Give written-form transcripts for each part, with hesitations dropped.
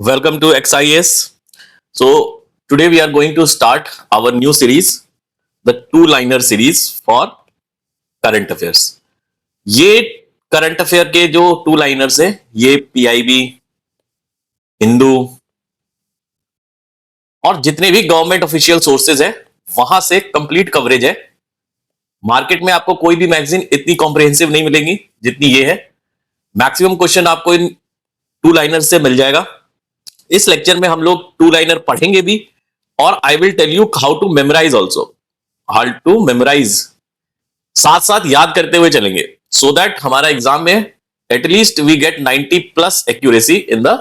Welcome to XIS. So, today we are going to start our new series, the two-liner series for current affairs. ये current affair के जो two liners है, ये PIB, Hindu और जितने भी गवर्नमेंट ऑफिशियल सोर्सेज है वहां से कंप्लीट कवरेज है। मार्केट में आपको कोई भी मैगजीन इतनी कॉम्प्रिहेंसिव नहीं मिलेगी जितनी ये है। मैक्सिमम क्वेश्चन आपको इन टू लाइनर से मिल जाएगा। इस लेक्चर में हम लोग टू लाइनर पढ़ेंगे भी और I will tell you how to memorise also, how to memorise, साथ साथ याद करते हुए चलेंगे सो दैट हमारा एग्जाम में at least we get 90+ accuracy in the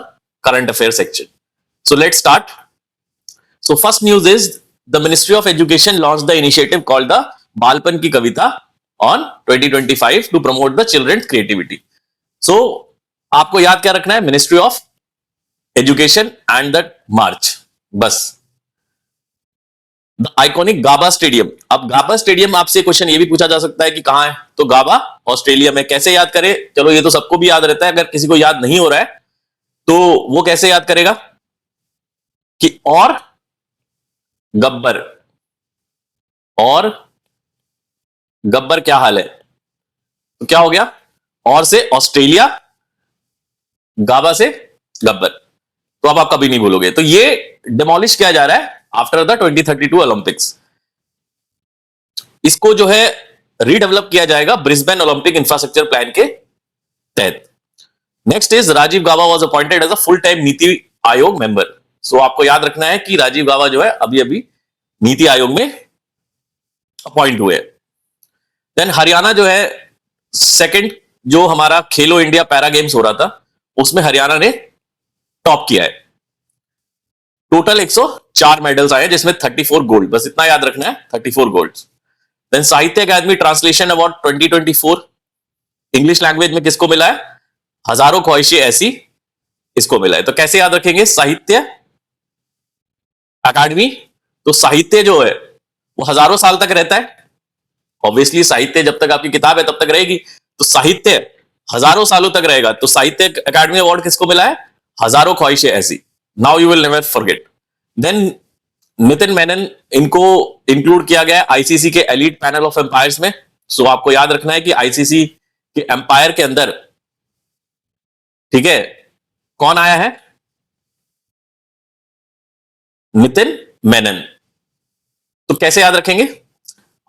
current affair section. So let start. So first news is the ministry of education launch the initiative called the Balpan ki Kavita on 2025 to promote the children's creativity. सो आपको याद क्या रखना है? Ministry of education and the March, बस। The iconic Gabba stadium. अब Gabba stadium आपसे question ये भी पूछा जा सकता है कि कहां है, तो गाबा ऑस्ट्रेलिया में। कैसे याद करें? चलो ये तो सबको भी याद रहता है, अगर किसी को याद नहीं हो रहा है तो वो कैसे याद करेगा कि और गब्बर, और गब्बर क्या हाल है, तो क्या हो गया? और से ऑस्ट्रेलिया, गाबा से गब्बर, तो अब आप कभी नहीं भूलोगे। तो ये डिमोलिश किया जा रहा है आफ्टर द 2032 ओलंपिक्स। इसको जो है रीडेवलप किया जाएगा ब्रिस्बेन ओलंपिक इंफ्रास्ट्रक्चर प्लान के तहत। Next is Rajiv Gauba was appointed as a full time NITI Aayog member. सो आपको याद रखना है कि राजीव गाबा जो है अभी अभी नीति आयोग में अपॉइंट हुए। देन हरियाणा जो है सेकंड, जो हमारा खेलो इंडिया पैरा गेम्स हो रहा था उसमें हरियाणा ने टॉप किया है। टोटल 104 मेडल्स आए जिसमें 34 गोल्ड, बस इतना याद रखना है, 34 गोल्ड। देन साहित्य अकादमी ट्रांसलेशन अवार्ड 2024 इंग्लिश लैंग्वेज में किसको मिला है? हजारों ख्वाहिशें ऐसी, इसको मिला है। तो कैसे याद रखेंगे? साहित्य अकादमी। तो साहित्य जो है वो हजारों साल तक रहता है, ऑब्वियसली साहित्य जब तक आपकी किताब है तब तक रहेगी, तो साहित्य हजारों सालों तक रहेगा। तो साहित्य अकादमी अवार्ड किसको मिला है? हजारों ख्वाहिशें ऐसी। Now you will never forget. Then Nitin Menon, इनको इंक्लूड किया गया आईसीसी के एलीट पैनल ऑफ एम्पायर्स में। सो आपको याद रखना है कि आईसीसी के एम्पायर के अंदर, ठीक है, कौन आया है? नितिन मेनन। तो कैसे याद रखेंगे?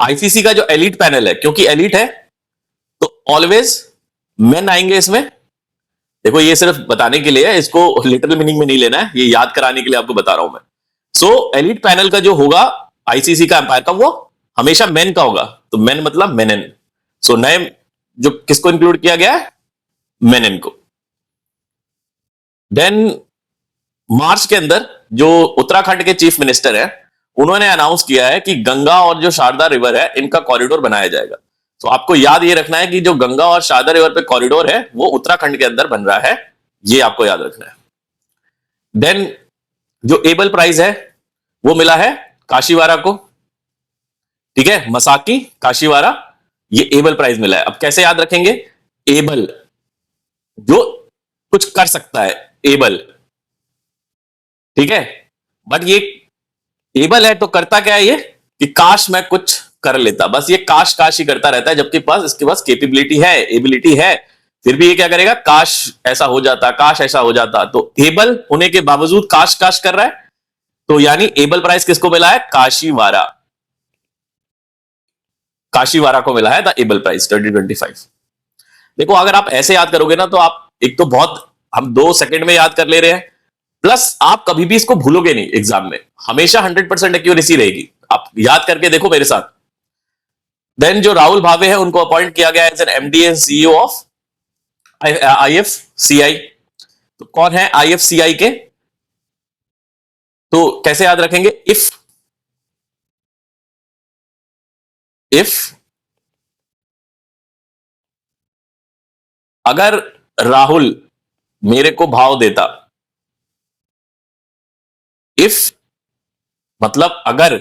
आईसीसी का जो एलीट पैनल है, क्योंकि एलीट है तो ऑलवेज मेन आएंगे इसमें। देखो ये सिर्फ बताने के लिए है, इसको लिटरल मीनिंग में नहीं लेना है, ये याद कराने के लिए आपको बता रहा हूं मैं। सो एलीट पैनल का जो होगा आईसीसी का एम्पायर का, वो हमेशा मेन का होगा। तो मेन मतलब मेनन। सो नए जो किसको इंक्लूड किया गया है? मेनन को। देन मार्च के अंदर जो उत्तराखंड के चीफ मिनिस्टर है उन्होंने अनाउंस किया है कि गंगा और जो शारदा रिवर है इनका कॉरिडोर बनाया जाएगा। तो आपको याद ये रखना है कि जो गंगा और शारदा रिवर पे कॉरिडोर है वो उत्तराखंड के अंदर बन रहा है, ये आपको याद रखना है। देन जो एबल प्राइज है वो मिला है काशीवारा को, ठीक है, मसाकी काशीवारा, ये एबल प्राइज मिला है। अब कैसे याद रखेंगे? एबल जो कुछ कर सकता है, एबल, ठीक है। बट ये एबल है तो करता क्या है ये कि काश मैं कुछ कर लेता, बस ये काश काश ही करता रहता है, जबकि पास इसके पास कैपेबिलिटी है, एबिलिटी है, फिर भी ये क्या करेगा? काश ऐसा हो जाता, काश ऐसा हो जाता। तो एबल होने के बावजूद काश काश कर रहा है, तो यानी एबल प्राइज किसको मिला है? काशीवारा, काशीवारा को मिला है द एबल प्राइज 2025। देखो अगर आप ऐसे याद करोगे ना तो आप एक तो बहुत, हम 2 सेकंड में याद कर ले रहे हैं, प्लस आप कभी भी इसको भूलोगे नहीं एग्जाम में, हमेशा 100% एक्यूरेसी रहेगी। आप याद करके देखो मेरे साथ। देन जो राहुल भावे है उनको अपॉइंट किया गया as an MD and CEO of IFCI. तो कौन है आईएफसीआई के? तो कैसे याद रखेंगे? इफ अगर राहुल मेरे को भाव देता, इफ मतलब अगर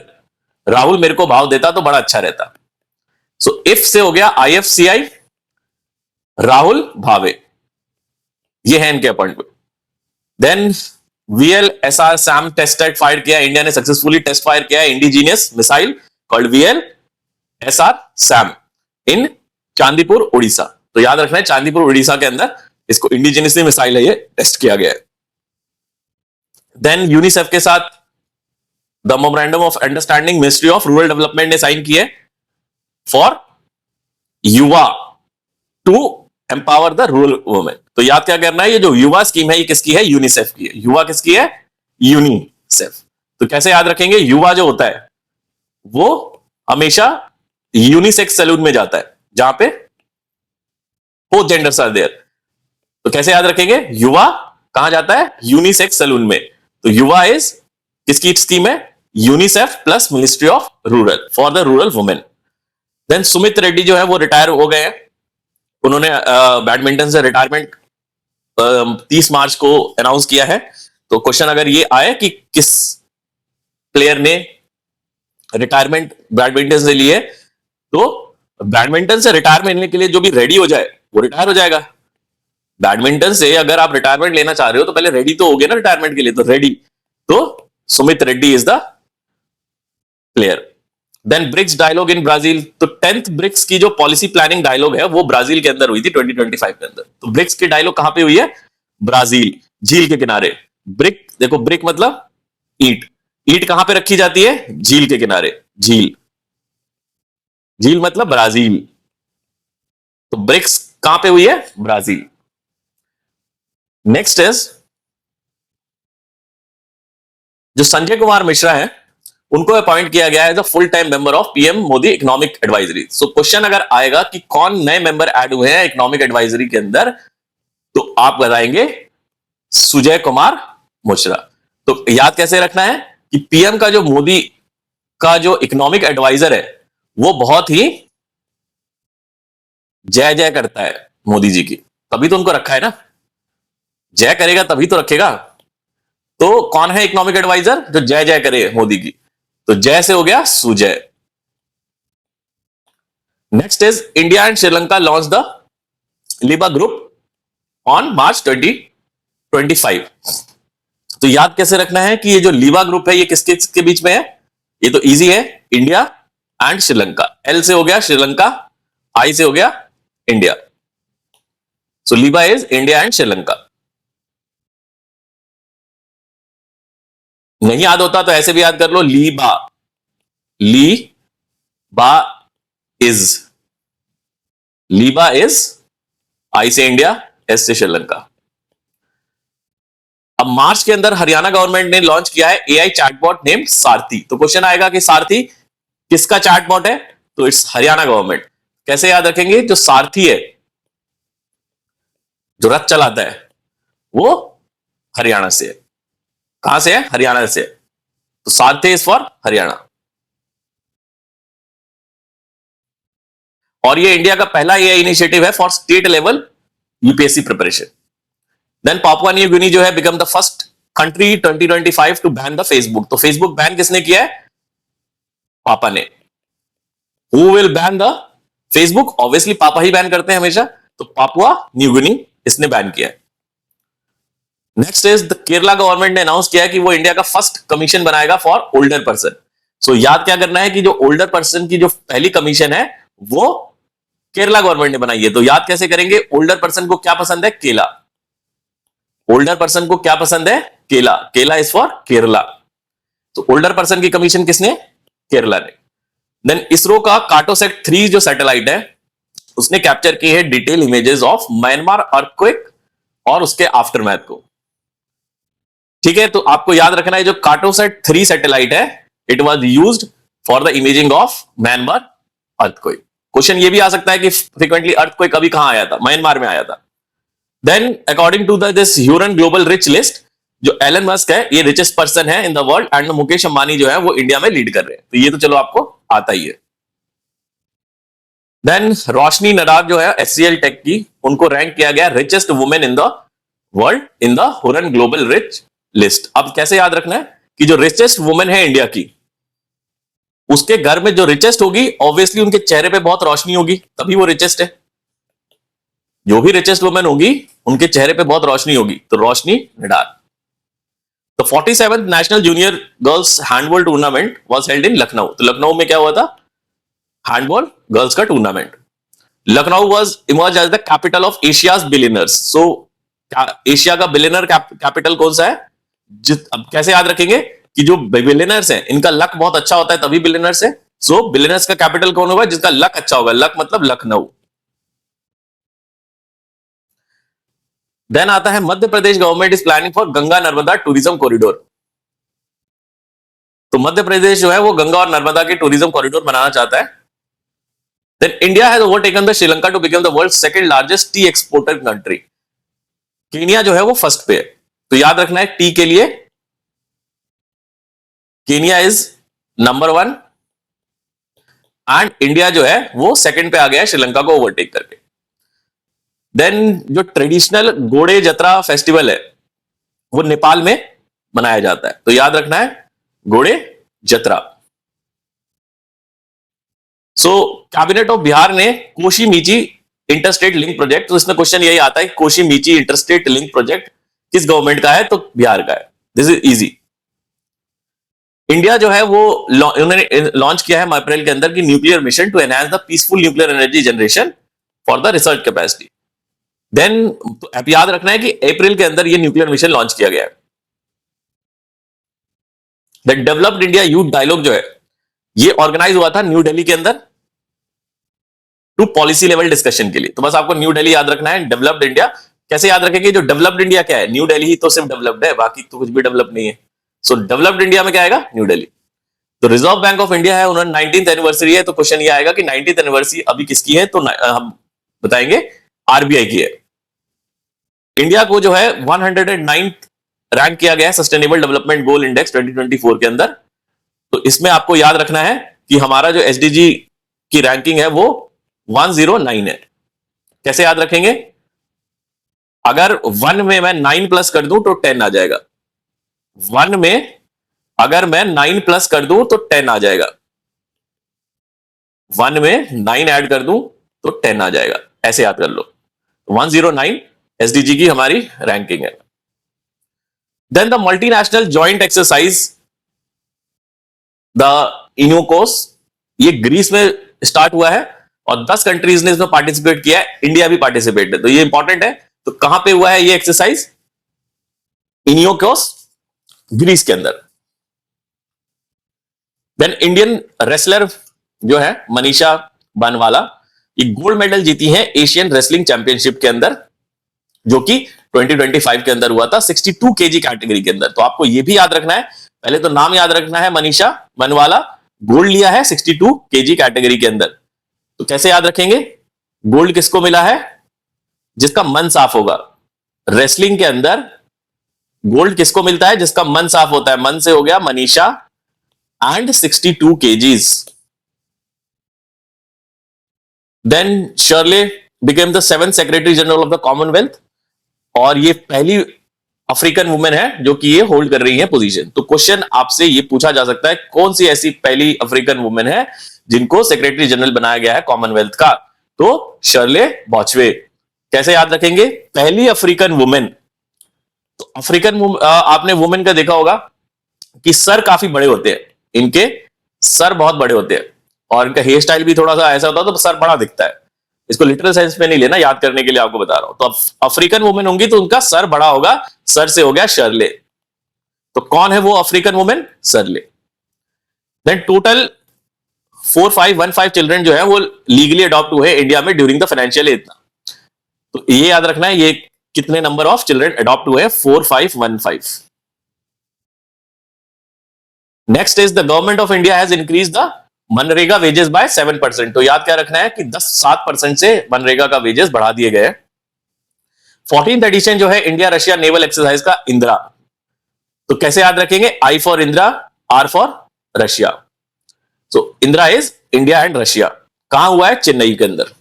राहुल मेरे को भाव देता तो बड़ा अच्छा रहता। सो इफ से हो गया आईएफसीआई, राहुल भावे, ये है इनके appointment. Then VLSR SAM test fire किया, इंडिया ने सक्सेसफुली टेस्ट फायर किया है indigenous missile called VLSR SAM in Chandipur Odisha. तो याद रखना है चांदीपुर उड़ीसा के अंदर इसको इंडिजीनियसली मिसाइल है ये टेस्ट किया गया है। देन यूनिसेफ के साथ the memorandum of understanding ministry of rural development ने साइन किए for Yuva to empower the rural women. तो याद क्या करना है, ये जो युवा स्कीम है ये किसकी है, यूनिसेफ की है। युवा किसकी है, यूनिसेफ। तो कैसे याद रखेंगे, युवा जो होता है वो हमेशा यूनिसेक्स सैलून में जाता है जहां पे बोथ जेंडर्स आर देयर। तो कैसे याद रखेंगे, युवा कहां जाता है, यूनिसेक्स सैलून में। तो युवा इज किसकी स्कीम है, UNICEF plus ministry of rural for the rural women. Then Sumit Reddy जो है वो रिटायर हो गए हैं, उन्होंने बैडमिंटन से रिटायरमेंट 30 मार्च को अनाउंस किया है। तो क्वेश्चन अगर ये आए कि किस प्लेयर ने रिटायरमेंट बैडमिंटन से लिए, तो बैडमिंटन से रिटायरमेंट लेने के लिए जो भी रेडी हो जाए वो रिटायर हो जाएगा। बैडमिंटन से अगर आप रिटायरमेंट लेना चाह रहे हो तो पहले रेडी तो हो गए ना रिटायरमेंट के लिए, तो रेडी, तो Sumit Reddy is the player. Then BRICS dialogue in Brazil, तो 10th ब्रिक्स की जो पॉलिसी प्लानिंग डायलॉग है वो ब्राजील के अंदर हुई थी 2025 के अंदर। तो ब्रिक्स की डायलॉग कहां पे हुई है, ब्राजील, झील के किनारे। ब्रिक देखो, ब्रिक मतलब ईंट, ईंट कहां पे रखी जाती है, झील के किनारे, झील, झील मतलब ब्राजील। तो ब्रिक्स कहां पे हुई है, ब्राजील। नेक्स्ट इज जो संजय कुमार मिश्रा है उनको अपॉइंट किया गया है as a full time member of PM Modi economic advisory. So question अगर आएगा कि कौन नए मेंबर ऐड हुए हैं इकोनॉमिक एडवाइजरी के अंदर, तो आप बताएंगे सुजय कुमार मिश्रा। तो याद कैसे रखना है कि पीएम का जो मोदी का जो इकोनॉमिक एडवाइजर है वो बहुत ही जय जय करता है मोदी जी की, तभी तो उनको रखा है ना, जय करेगा तभी तो रखेगा। तो कौन है इकोनॉमिक एडवाइजर जो जय जय करे मोदी की, तो जय से हो गया Sujay. Next is India and Sri Lanka launch the लिबा ग्रुप ऑन मार्च 2025। तो याद कैसे रखना है कि ये जो लिबा ग्रुप है ये किसके किसके बीच में है, ये तो इजी है, इंडिया एंड श्रीलंका। एल से हो गया श्रीलंका, आई से हो गया इंडिया। सो लिबा इज इंडिया एंड श्रीलंका। नहीं याद होता तो ऐसे भी याद कर लो, लीबा, ली बा इज, लीबा इज, आई से इंडिया, एस से श्रीलंका। अब मार्च के अंदर हरियाणा गवर्नमेंट ने लॉन्च किया है एआई चैटबॉट नेम सारथी। तो क्वेश्चन आएगा कि सारथी किसका चैटबॉट है, तो इट्स हरियाणा गवर्नमेंट। कैसे याद रखेंगे, जो सारथी है जो रथ चलाता है वो हरियाणा से है। कहां से है, हरियाणा से। तो सारथी इज फॉर हरियाणा। और ये इंडिया का पहला एआई इनिशिएटिव है for state level UPSC preparation. Then Papua New Guinea जो है become the first country 2025 to ban the Facebook. तो फेसबुक बैन किसने किया है, पापा ने। Who will ban the Facebook, obviously पापा ही बैन करते हैं हमेशा, तो पापुआ न्यू गिनी इसने बैन किया है। Next is the Kerala government ने अनाउंस किया है कि वो इंडिया का फर्स्ट कमीशन बनाएगा फॉर ओल्डर पर्सन। सो याद क्या करना है कि जो ओल्डर पर्सन की जो पहली कमीशन है वो केरला गवर्नमेंट ने बनाई है। तो याद कैसे करेंगे, ओल्डर पर्सन को क्या पसंद है, केला। ओल्डर पर्सन को क्या पसंद है, केला, केला इज फॉर केरला। तो ओल्डर पर्सन की कमीशन किसने, केरला ने। देन इसरो का कार्टोसैट 3 जो सैटेलाइट है उसने कैप्चर की है detail images of Myanmar earthquake और उसके आफ्टरमैथ को। ठीक है, तो आपको याद रखना है जो कार्टोसैट 3 सैटेलाइट है it was used for the imaging of Myanmar earthquake. Question ये भी आ सकता है कि फ्रीक्वेंटली अर्थक्वेक अभी कहां आया था, म्यांमार में आया था। Then according to this Hurun global rich list, जो एलन मस्क है ये रिचेस्ट पर्सन है in the world and Mukesh Ambani जो है वो इंडिया में लीड कर रहे हैं। तो ये तो चलो आपको आता ही है। देन रोशनी नडार जो है एचसीएल टेक की, उनको रैंक किया गया richest women in the world in the Hurun global rich list. अब कैसे याद रखना है कि जो रिचेस्ट वुमेन है इंडिया की, उसके घर में जो रिचेस्ट होगी ऑब्वियसली उनके चेहरे पे बहुत रोशनी होगी तभी वो रिचेस्ट है। जो भी रिचेस्ट वुमेन होगी उनके चेहरे पे बहुत रोशनी होगी, तो रोशनी नडार। तो 47th national junior girls handball tournament was held in Lucknow. तो लखनऊ में क्या हुआ था? हैंडबॉल गर्ल्स का tournament. Lucknow was emerge as the capital of Asia's billionaires. So Asia का बिलियनर कैपिटल कौन सा है? अब कैसे याद रखेंगे कि जो बिलियनर्स हैं इनका लक बहुत अच्छा होता है तभी बिलियनर्स है। सो बिलियनर्स का कैपिटल कौन होगा? जिसका लक अच्छा होगा। लक मतलब लखनऊ। देन आता है Madhya Pradesh government is planning for Ganga Narmada tourism corridor. तो मध्य प्रदेश जो है वो गंगा और नर्मदा के टूरिज्म कॉरिडोर बनाना चाहता है। Then India has overtaken the Sri Lanka to become the world second largest tea exporter country. Kenya जो है वो फर्स्ट पे है। तो याद रखना है टी के लिए Kenya is number 1 and India जो है वो सेकंड पे आ गया है श्रीलंका को ओवरटेक करके। देन जो ट्रेडिशनल घोड़े जत्रा फेस्टिवल है वो नेपाल में मनाया जाता है। तो याद रखना है घोड़े जत्रा। सो कैबिनेट ऑफ बिहार ने कोशी मीची इंटरस्टेट लिंक प्रोजेक्ट, तो इसमें क्वेश्चन यही आता है कोशी मीची इंटरस्टेट लिंक प्रोजेक्ट किस गवर्नमेंट का है? तो बिहार का है। This is easy. इंडिया जो है वो उन्होंने लॉन्च किया है अप्रैल के अंदर की nuclear mission to enhance the peaceful nuclear energy generation for the research capacity. Then आप याद रखना है कि अप्रैल के अंदर ये न्यूक्लियर मिशन लॉन्च किया गया है। The developed India youth dialogue जो है ये ऑर्गेनाइज हुआ था न्यू दिल्ली के अंदर टू पॉलिसी लेवल डिस्कशन के लिए। तो बस आपको न्यू दिल्ली याद रखना है। डेवलप्ड इंडिया कैसे याद रखेंगे? जो डेवलप्ड इंडिया क्या है? न्यू दिल्ली ही तो सिर्फ डेवलप्ड है, बाकी तो कुछ भी डेवलप नहीं है। सो डेवलप्ड इंडिया में क्या आएगा? न्यू दिल्ली। तो रिजर्व बैंक ऑफ इंडिया है, उन्होंने 19th एनिवर्सरी है। तो क्वेश्चन ये आएगा कि 19th एनिवर्सरी अभी किसकी है? तो हम बताएंगे आरबीआई की है। इंडिया को जो है 109th रैंक किया गया है सस्टेनेबल डेवलपमेंट गोल इंडेक्स 2024 के अंदर। तो इसमें आपको याद रखना है कि हमारा जो एसडीजी की रैंकिंग है वो 109 है। कैसे याद रखेंगे? अगर 1 में मैं 9 प्लस कर दूं तो 10 आ जाएगा। 1 में अगर मैं 9 प्लस कर दूं तो 10 आ जाएगा। 1 में 9 ऐड कर दूं तो 10 आ जाएगा। ऐसे याद कर लो। 109 एसडीजी की हमारी रैंकिंग है। Then the multinational joint exercise the Iniochos, ये ग्रीस में स्टार्ट हुआ है और 10 कंट्रीज ने इसमें पार्टिसिपेट किया है। इंडिया भी पार्टिसिपेट है, तो ये इंपॉर्टेंट है। तो कहां पे हुआ है ये एक्सरसाइज? इनियोकोस, ग्रीस के अंदर। देन इंडियन रेसलर जो है मनीषा बानवाला, ये गोल्ड मेडल जीती है एशियन रेसलिंग चैंपियनशिप के अंदर, जो कि 2025 के अंदर हुआ था 62 केजी कैटेगरी के अंदर। तो आपको ये भी याद रखना है, पहले तो नाम याद रखना है, मनीषा बनवाला गोल्ड लिया है 62 केजी कैटेगरी के अंदर। तो कैसे याद रखेंगे? गोल्ड किसको मिला है? जिसका मन साफ होगा। रेसलिंग के अंदर गोल्ड किसको मिलता है? जिसका मन साफ होता है। मन से हो गया Manisha and 62 kgs. Then Shirley became the 7th secretary general of the commonwealth, और ये पहली अफ्रीकन वुमेन है जो कि ये होल्ड कर रही है पोजीशन। तो क्वेश्चन आपसे ये पूछा जा सकता है कौन सी ऐसी पहली अफ्रीकन वुमेन है जिनको सेक्रेटरी जनरल बनाया गया है कॉमनवेल्थ का? तो शर्ले बॉचवे। कैसे याद रखेंगे? पहली अफ्रीकन वुमेन। तो अफ्रीकन आपने वुमेन का देखा होगा कि सर काफी बड़े होते हैं, इनके सर बहुत बड़े होते हैं और इनका हेयर स्टाइल भी थोड़ा सा ऐसा होता है, तो सर बड़ा दिखता है। इसको लिटरल सेंस में नहीं लेना, याद करने के लिए आपको बता रहा हूं। तो अफ्रीकन वुमेन होंगी तो उनका सर बड़ा होगा, सर से हो गया शर्ले। तो कौन है वो African women? Shirley. Then total 4515 children जो है वो लीगली अडॉप्ट हुए इंडिया में ड्यूरिंग द फाइनेंशियल ईयर। तो ये याद रखना है, ये कितने नंबर ऑफ चिल्ड्रन अडॉप्ट हुए? 4515। Next is the government of India has increase the MNREGA wages by 7%। तो याद क्या रखना है कि 7% से मनरेगा का वेजेस बढ़ा दिए गए। 14th एडिशन जो है इंडिया रशिया नेवल एक्सरसाइज का इंदिरा। तो कैसे याद रखेंगे? I for Indira, R for Russia. So Indira is India and Russia. कहां हुआ है? चेन्नई के अंदर।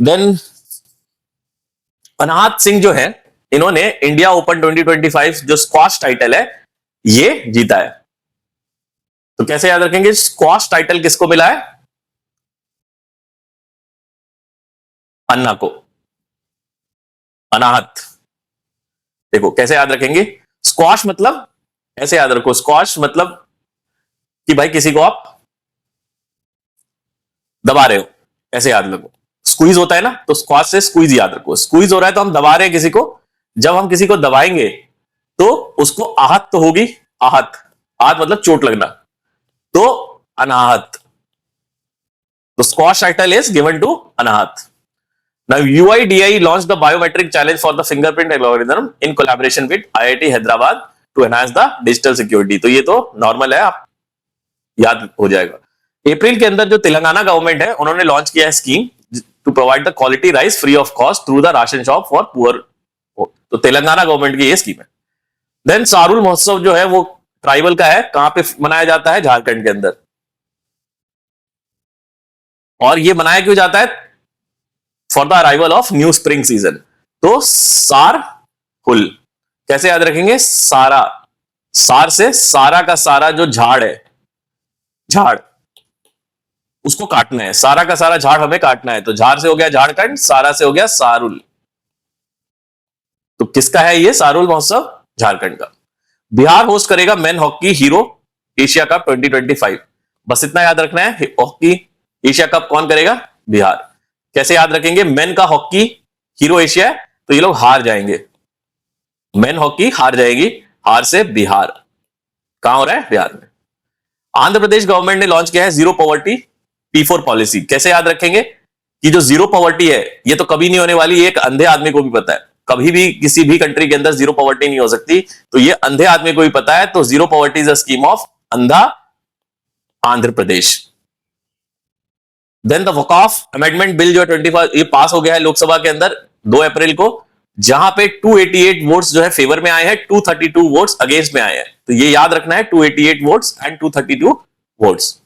देन अनाहत सिंह जो है, इन्होंने इंडिया ओपन 2025 जो स्क्वाश टाइटल है ये जीता है। तो कैसे याद रखेंगे? स्क्वाश टाइटल किसको मिला है? अन्ना को। अनाहत। देखो कैसे याद रखेंगे, स्क्वाश मतलब, ऐसे याद रखो, स्क्वाश मतलब कि भाई किसी को आप दबा रहे हो, ऐसे याद रखो। स्क्वीज होता है ना, तो स्क्वाश से स्क्वीज याद रखो। स्क्वीज हो रहा है तो हम दबा रहे हैं किसी को। जब हम किसी को दबाएंगे तो उसको आहत तो होगी, आहत, आहत मतलब चोट लगना, तो अनाहत। तो squash title is given to Anahat. Now UIDAI launched the biometric challenge for the fingerprint algorithm in collaboration with IIT Hyderabad to enhance the digital security. तो ये तो नॉर्मल है, आप याद हो जाएगा। अप्रैल के अंदर जो तेलंगाना गवर्नमेंट है उन्होंने लॉन्च किया है scheme to provide the quality rice free of cost through the ration shop for poor. तो तेलंगाना गवर्नमेंट की ये स्कीम है। देन सारुल महोत्सव जो है वो ट्राइबल का है, कहां पे मनाया जाता है, झारखंड के अंदर। और ये मनाया क्यों जाता है, for the arrival of new spring season. तो सार हुल कैसे याद रखेंगे, सारा, सार से सारा का सारा जो झाड़ है, झाड़, उसको काटना है, सारा का सारा झाड़ हमें काटना है। तो झाड़ से हो गया झारखंड, सारा से हो गया सारुल। तो किसका है ये सारुल महोत्सव, झारखंड का। बिहार होस्ट करेगा main hockey hero Asia cup 2025। बस इतना याद रखना है, हॉकी एशिया कप कौन करेगा, बिहार। कैसे याद रखेंगे, मेन का हॉकी हीरो एशिया है तो ये लोग हार जाएंगे, मेन हॉकी हार जाएगी, हार से बिहार। कहां हो रहा है, बिहार में। आंध्र प्रदेश गवर्नमेंट ने लॉन्च किया है जीरो पॉवर्टी P4 पॉलिसी। कैसे याद रखेंगे कि जो जीरो पॉवर्टी है ये तो कभी नहीं होने वाली, एक अंधे आदमी को भी पता है, कभी भी किसी भी कंट्री के अंदर जीरो पॉवर्टी नहीं हो सकती, तो ये अंधे आदमी को भी पता है। तो zero poverty is a scheme of अंधा Andhra Pradesh. Then the Waqf amendment bill जो 25 ये पास हो गया है लोकसभा के अंदर 2 अप्रैल को, जहां पे 288 वोट्स जो है फेवर में आए हैं, 232 वोट्स अगेंस्ट में आए हैं। तो ये याद रखना है, 288 votes and 232 votes.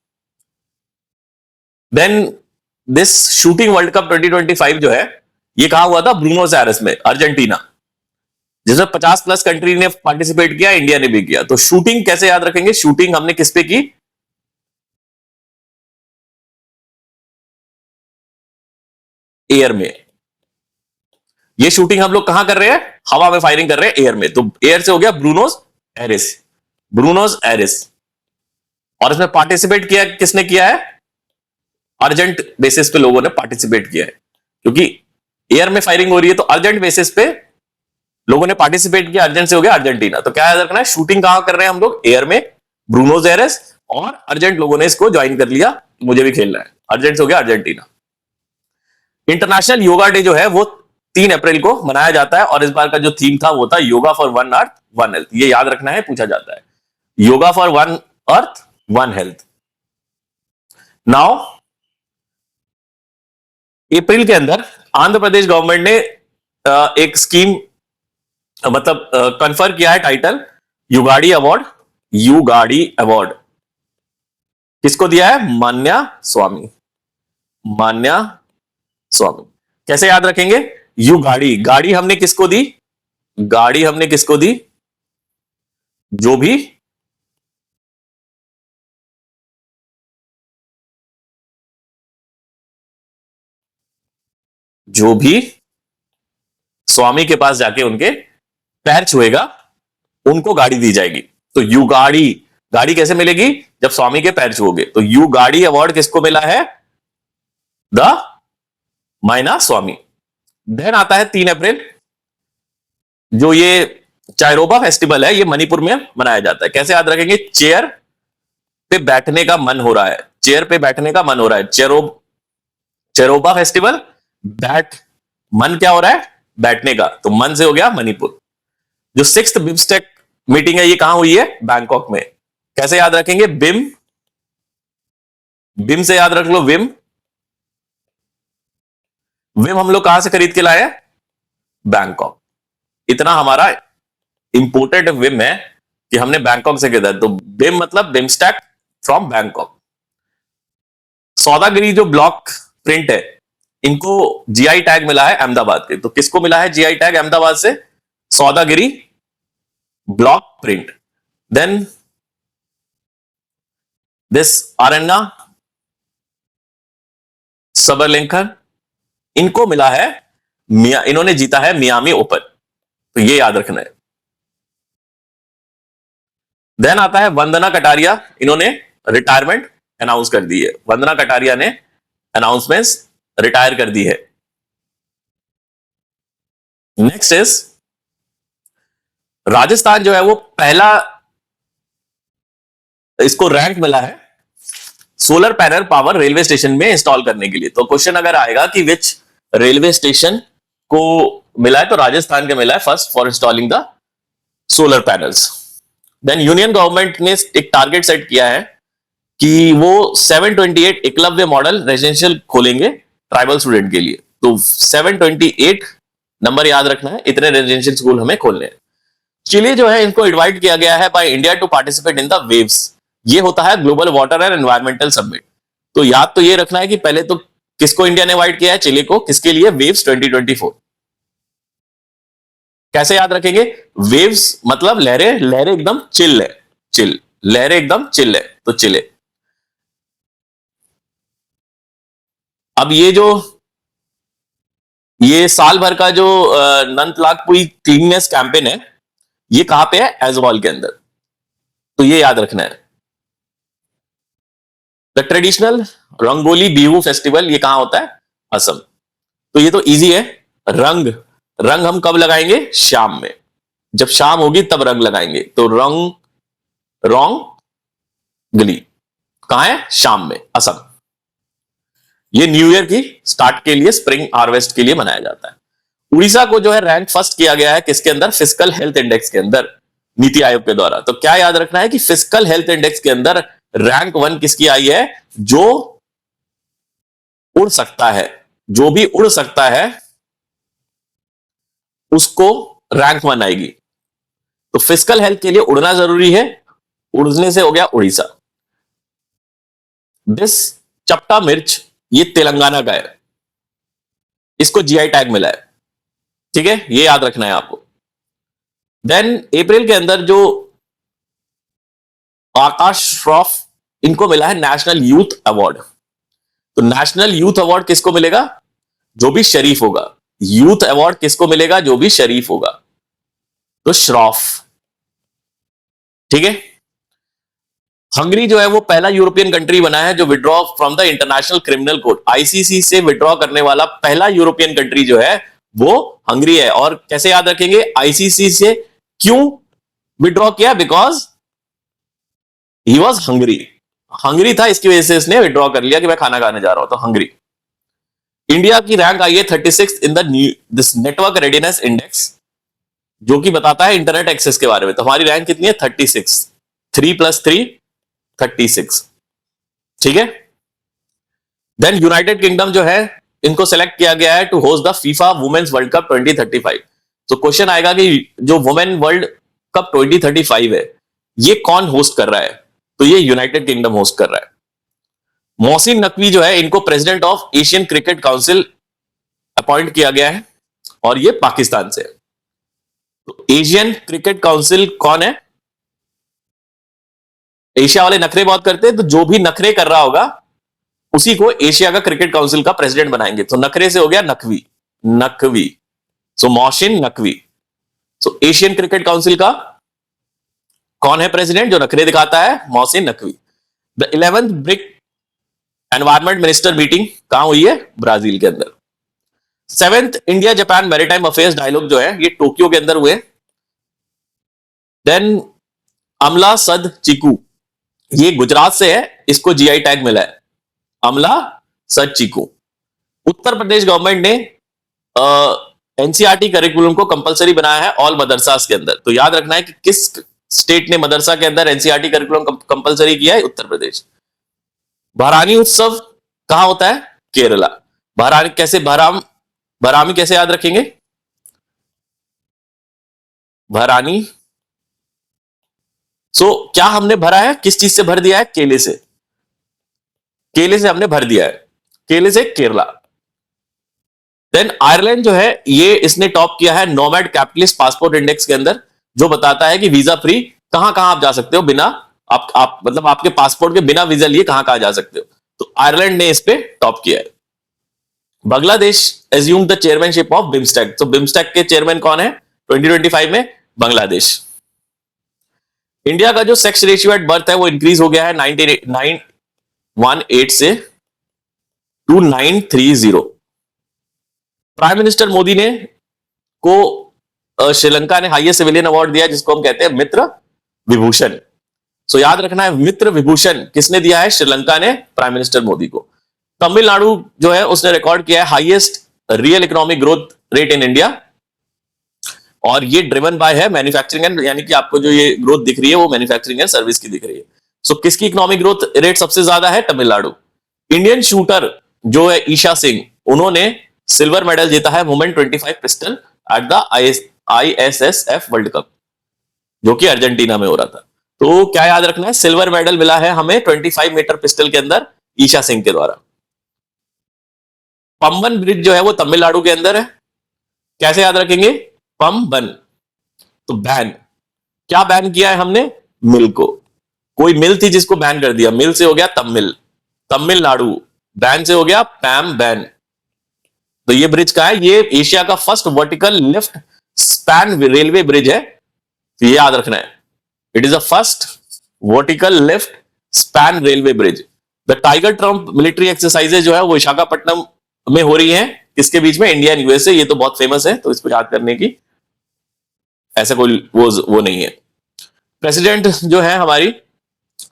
Then this shooting world cup 2025 जो है ये कहा हुआ था, ब्रूनोस एयर्स में, अर्जेंटीना, जिसमें 50+ कंट्री ने पार्टिसिपेट किया, इंडिया ने भी किया। तो शूटिंग कैसे याद रखेंगे, शूटिंग हमने किस पे की, एयर में। ये शूटिंग हम लोग कहां कर रहे हैं, हवा में फायरिंग कर रहे हैं, एयर में। तो एयर से हो गया ब्रूनोस एरिस, ब्रूनोस एरिस। और इसमें पार्टिसिपेट किया किसने किया है, अर्जेंट बेसिस पे लोगों ने पार्टिसिपेट किया है, क्योंकि एयर में फायरिंग हो रही है तो अर्जेंट बेसिस पे लोगों ने पार्टिसिपेट किया, अर्जेंट से हो गया अर्जेंटीना। तो क्या याद रखना है, शूटिंग कहां कर रहे हैं हम लोग, एयर में, ब्रूनोस एरिस, और अर्जेंट लोगों ने इसको ज्वाइन कर लिया, मुझे भी खेलना है, अर्जेंट से हो गया अर्जेंटीना। इंटरनेशनल योगा डे जो है वो 3 अप्रैल को मनाया जाता है, और इस बार का जो थीम था वो था yoga for one earth one health. ये याद रखना है, पूछा जाता है, yoga for one earth one health. Now April के अंदर आंध्र प्रदेश गवर्नमेंट ने एक स्कीम मतलब कन्फर किया है टाइटल युगाड़ी अवार्ड। युगाड़ी अवार्ड किसको दिया है, मान्या स्वामी, मान्या स्वामी। कैसे याद रखेंगे, यू गाड़ी, गाड़ी हमने किसको दी, गाड़ी हमने किसको दी, जो भी जो भी स्वामी के पास जाके उनके पैर छुएगा उनको गाड़ी दी जाएगी। तो यू गाड़ी, गाड़ी कैसे मिलेगी, जब स्वामी के पैर छुओगे। तो यू गाड़ी अवार्ड किसको मिला है, द माइना स्वामी। देन आता है 3 अप्रैल, जो ये चायरोबा फेस्टिवल है, ये मणिपुर में मनाया जाता है। कैसे याद रखेंगे, चेयर पे बैठने का मन हो रहा है, चेयर पे बैठने का मन हो रहा है, चेरोबा फेस्टिवल, बैठ, मन क्या हो रहा है, बैठने का, तो मन से हो गया मणिपुर। जो 6th बिम्स्टेक मीटिंग है ये कहां हुई है, बैंकॉक में। कैसे याद रखेंगे, बिम, बिम से याद रख लो, विम, विम हम लोग कहां से खरीद के लाए, बैंकॉक। इतना हमारा इंपोर्टेड विम है कि हमने बैंकॉक से खरीदा। तो बिम मतलब बिम्स्टेक फ्रॉम बैंकॉक। सौदागिरी जो ब्लॉक प्रिंट है, इनको जीआई टैग मिला है अहमदाबाद के। तो किसको मिला है जीआई टैग अहमदाबाद से, Saudagiri block print. Then this आरण्या सबरलिंकन, इनको मिला है इन्होंने जीता है मियामी ओपन, तो ये याद रखना है। देन आता है वंदना कटारिया, इन्होंने रिटायरमेंट अनाउंस कर दी है। वंदना कटारिया ने अनाउंसमेंट्स रिटायर कर दी है। नेक्स्ट इज राजस्थान जो है वो पहला इसको रैंक मिला है solar panel power railway station में इंस्टॉल करने के लिए। तो क्वेश्चन अगर आएगा कि विच रेलवे स्टेशन को मिला है, तो राजस्थान के मिला है first for installing the solar panels. Then union government ने एक टारगेट सेट किया है कि वो 728 एकलव्य मॉडल रेजिडेंशियल खोलेंगे ट्राइबल स्टूडेंट के लिए। तो 728 नंबर याद रखना है, इतने रेजिडेंशियल स्कूल हमें खोलने हैं। चिली जो है इनको इनवाइट किया गया है by India to participate in the वेव्स। ये होता है global water and environmental summit. तो याद तो ये रखना है कि पहले तो किसको इंडिया ने इनवाइट किया है, चिली को, किसके लिए, वेव्स 2024। कैसे याद रखेंगे, वेव्स मतलब लहरें, लहरें एकदम चिल है, चिल, लहरें एकदम चिल है, तो चिले। अब ये साल भर का जो नंतलाकपुई क्लीननेस कैंपेन है, ये कहां पे है, एजवाल के अंदर, तो ये याद रखना है। The traditional rangoli Bihu festival, ये कहां होता है, असम। तो ये तो इजी है। रंग, रंग हम कब लगाएंगे, शाम में, जब शाम होगी तब रंग लगाएंगे। तो रंग, रोंगली कहां है, शाम में, असम। ये न्यू ईयर की स्टार्ट के लिए, स्प्रिंग हार्वेस्ट के लिए मनाया जाता है। उड़ीसा को जो है रैंक फर्स्ट किया गया है किसके अंदर, फिजिकल हेल्थ इंडेक्स के अंदर, नीति आयोग के द्वारा। तो क्या याद रखना है कि फिजिकल हेल्थ इंडेक्स के अंदर रैंक 1 किसकी आई है, जो उड़ सकता है, जो भी उड़ सकता है उसको रैंक 1 आएगी। तो फिजिकल हेल्थ के लिए उड़ना जरूरी है, उड़ने से हो गया उड़ीसा। दिस चपटा मिर्च, ये तेलंगाना का है, इसको जीआई टैग मिला है, ठीक है, ये याद रखना है आपको। देन अप्रैल के अंदर जो आकाश श्रॉफ, इनको मिला है नेशनल यूथ अवार्ड। तो नेशनल यूथ अवार्ड किसको मिलेगा, जो भी शरीफ होगा। यूथ अवार्ड किसको मिलेगा, जो भी शरीफ होगा, तो श्रॉफ, ठीक है। हंगरी जो है वो पहला यूरोपियन कंट्री बना है जो withdraw from the international criminal court, ICC से विड्रॉ करने वाला पहला यूरोपियन कंट्री जो है वो हंगरी है। और कैसे याद रखेंगे, आईसीसी से क्यों विड्रॉ किया, because he was Hungary, Hungary था, इसकी वजह से इसने विड्रॉ कर लिया कि मैं खाना खाने जा रहा हूं, तो हंगरी। इंडिया की रैंक आई है 36 in this network readiness index, जो कि बताता है इंटरनेट एक्सेस के बारे में। तो हमारी रैंक कितनी है, 36, 3 + 3 36, ठीक है। देन यूनाइटेड किंगडम जो है इनको सेलेक्ट किया गया है to host the FIFA women's world cup 2035। तो क्वेश्चन आएगा कि जो वुमेन वर्ल्ड कप 2035 है ये कौन होस्ट कर रहा है, तो ये यूनाइटेड किंगडम होस्ट कर रहा है। मोहसिन नकवी जो है इनको president of Asian cricket council appoint किया गया है और ये पाकिस्तान से है। तो एशियन क्रिकेट काउंसिल कौन है, एशिया वाले नखरे बहुत करते हैं, तो जो भी नखरे कर रहा होगा उसी को एशिया का क्रिकेट काउंसिल का प्रेसिडेंट बनाएंगे। तो नखरे से हो गया Naqvi, Naqvi, so Mohsin Naqvi. So Asian cricket council का कौन है प्रेसिडेंट, जो नखरे दिखाता है, Mohsin Naqvi. The 11th BRIC environment minister meeting कहां हुई है, ब्राजील के अंदर। 7th India Japan maritime affairs dialogue जो है ये टोक्यो के अंदर हुए। देन अमला सद चीकू, ये गुजरात से है, इसको जीआई टैग मिला है, अमला सद चीकू। उत्तर प्रदेश गवर्नमेंट ने एनसीईआरटी करिकुलम को कंपलसरी बनाया है ऑल मदरसास के अंदर। तो याद रखना है कि किस स्टेट ने मदरसा के अंदर एनसीईआरटी करिकुलम कंपलसरी किया है, उत्तर प्रदेश। बहरानी उत्सव कहां होता है, केरला। बहरानी कैसे, बहरामी कैसे याद रखेंगे, बहरानी। सो क्या हमने भरा है, किस चीज से भर दिया है, केले से, केले से हमने भर दिया है, केले से केरला। देन आयरलैंड जो है ये इसने टॉप किया है नोमैड कैपिटलिस्ट पासपोर्ट इंडेक्स के अंदर, जो बताता है कि वीजा फ्री कहां कहां आप जा सकते हो बिना आप मतलब आपके पासपोर्ट के बिना वीजा लिए कहां कहां जा सकते हो। तो आयरलैंड ने इस पे टॉप किया है। Bangladesh assume the chairmanship of BIMSTEC. तो बिम्स्टेक के चेयरमैन कौन है 2025 में? बांग्लादेश। इंडिया का जो सेक्स रेशियो एट बर्थ है वो इंक्रीज हो गया है 918 से 2930। प्राइम मिनिस्टर मोदी ने को श्रीलंका ने हाईएस्ट सिविलियन अवार्ड दिया जिसको हम कहते हैं मित्र विभूषण। सो याद रखना है, मित्र विभूषण किसने दिया है? श्रीलंका ने प्राइम मिनिस्टर मोदी को। तमिलनाडु जो है उसने रिकॉर्ड किया है highest real economic growth rate in India, और ये ड्रिवन बाय है मैन्युफैक्चरिंग एंड, यानी कि आपको जो ये ग्रोथ दिख रही है वो मैन्युफैक्चरिंग एंड सर्विस की दिख रही है। सो किसकी इकोनॉमिक ग्रोथ रेट सबसे ज्यादा है? तमिलनाडु। इंडियन शूटर जो है ईशा सिंह, उन्होंने सिल्वर मेडल जीता है women 25 pistol at the ISSF world cup, जो कि अर्जेंटीना में हो रहा था। तो क्या याद रखना है? सिल्वर मेडल मिला है हमें 25 मीटर पिस्टल के अंदर ईशा सिंह के द्वारा। पंबन ब्रिज जो है वो तमिलनाडु के अंदर है। कैसे याद रखेंगे? पंबन। तो बैन, क्या बैन किया है हमने? मिल को। कोई मिल थी जिसको बैन कर दिया, मिल से हो गया तमिल, तमिलनाडु। बैन से हो गया पैम बैन। तो ये ब्रिज का है, ये एशिया का first vertical lift span railway bridge है। तो ये याद रखना है, it is the first vertical lift span railway bridge. The tiger Trump military exercises जो है वो विशाखापट्टनम में हो रही है। किसके बीच में? India and USA. ये तो बहुत फेमस है, तो इसको याद करने की ऐसा कोई वो नहीं है। प्रेसिडेंट जो है हमारी,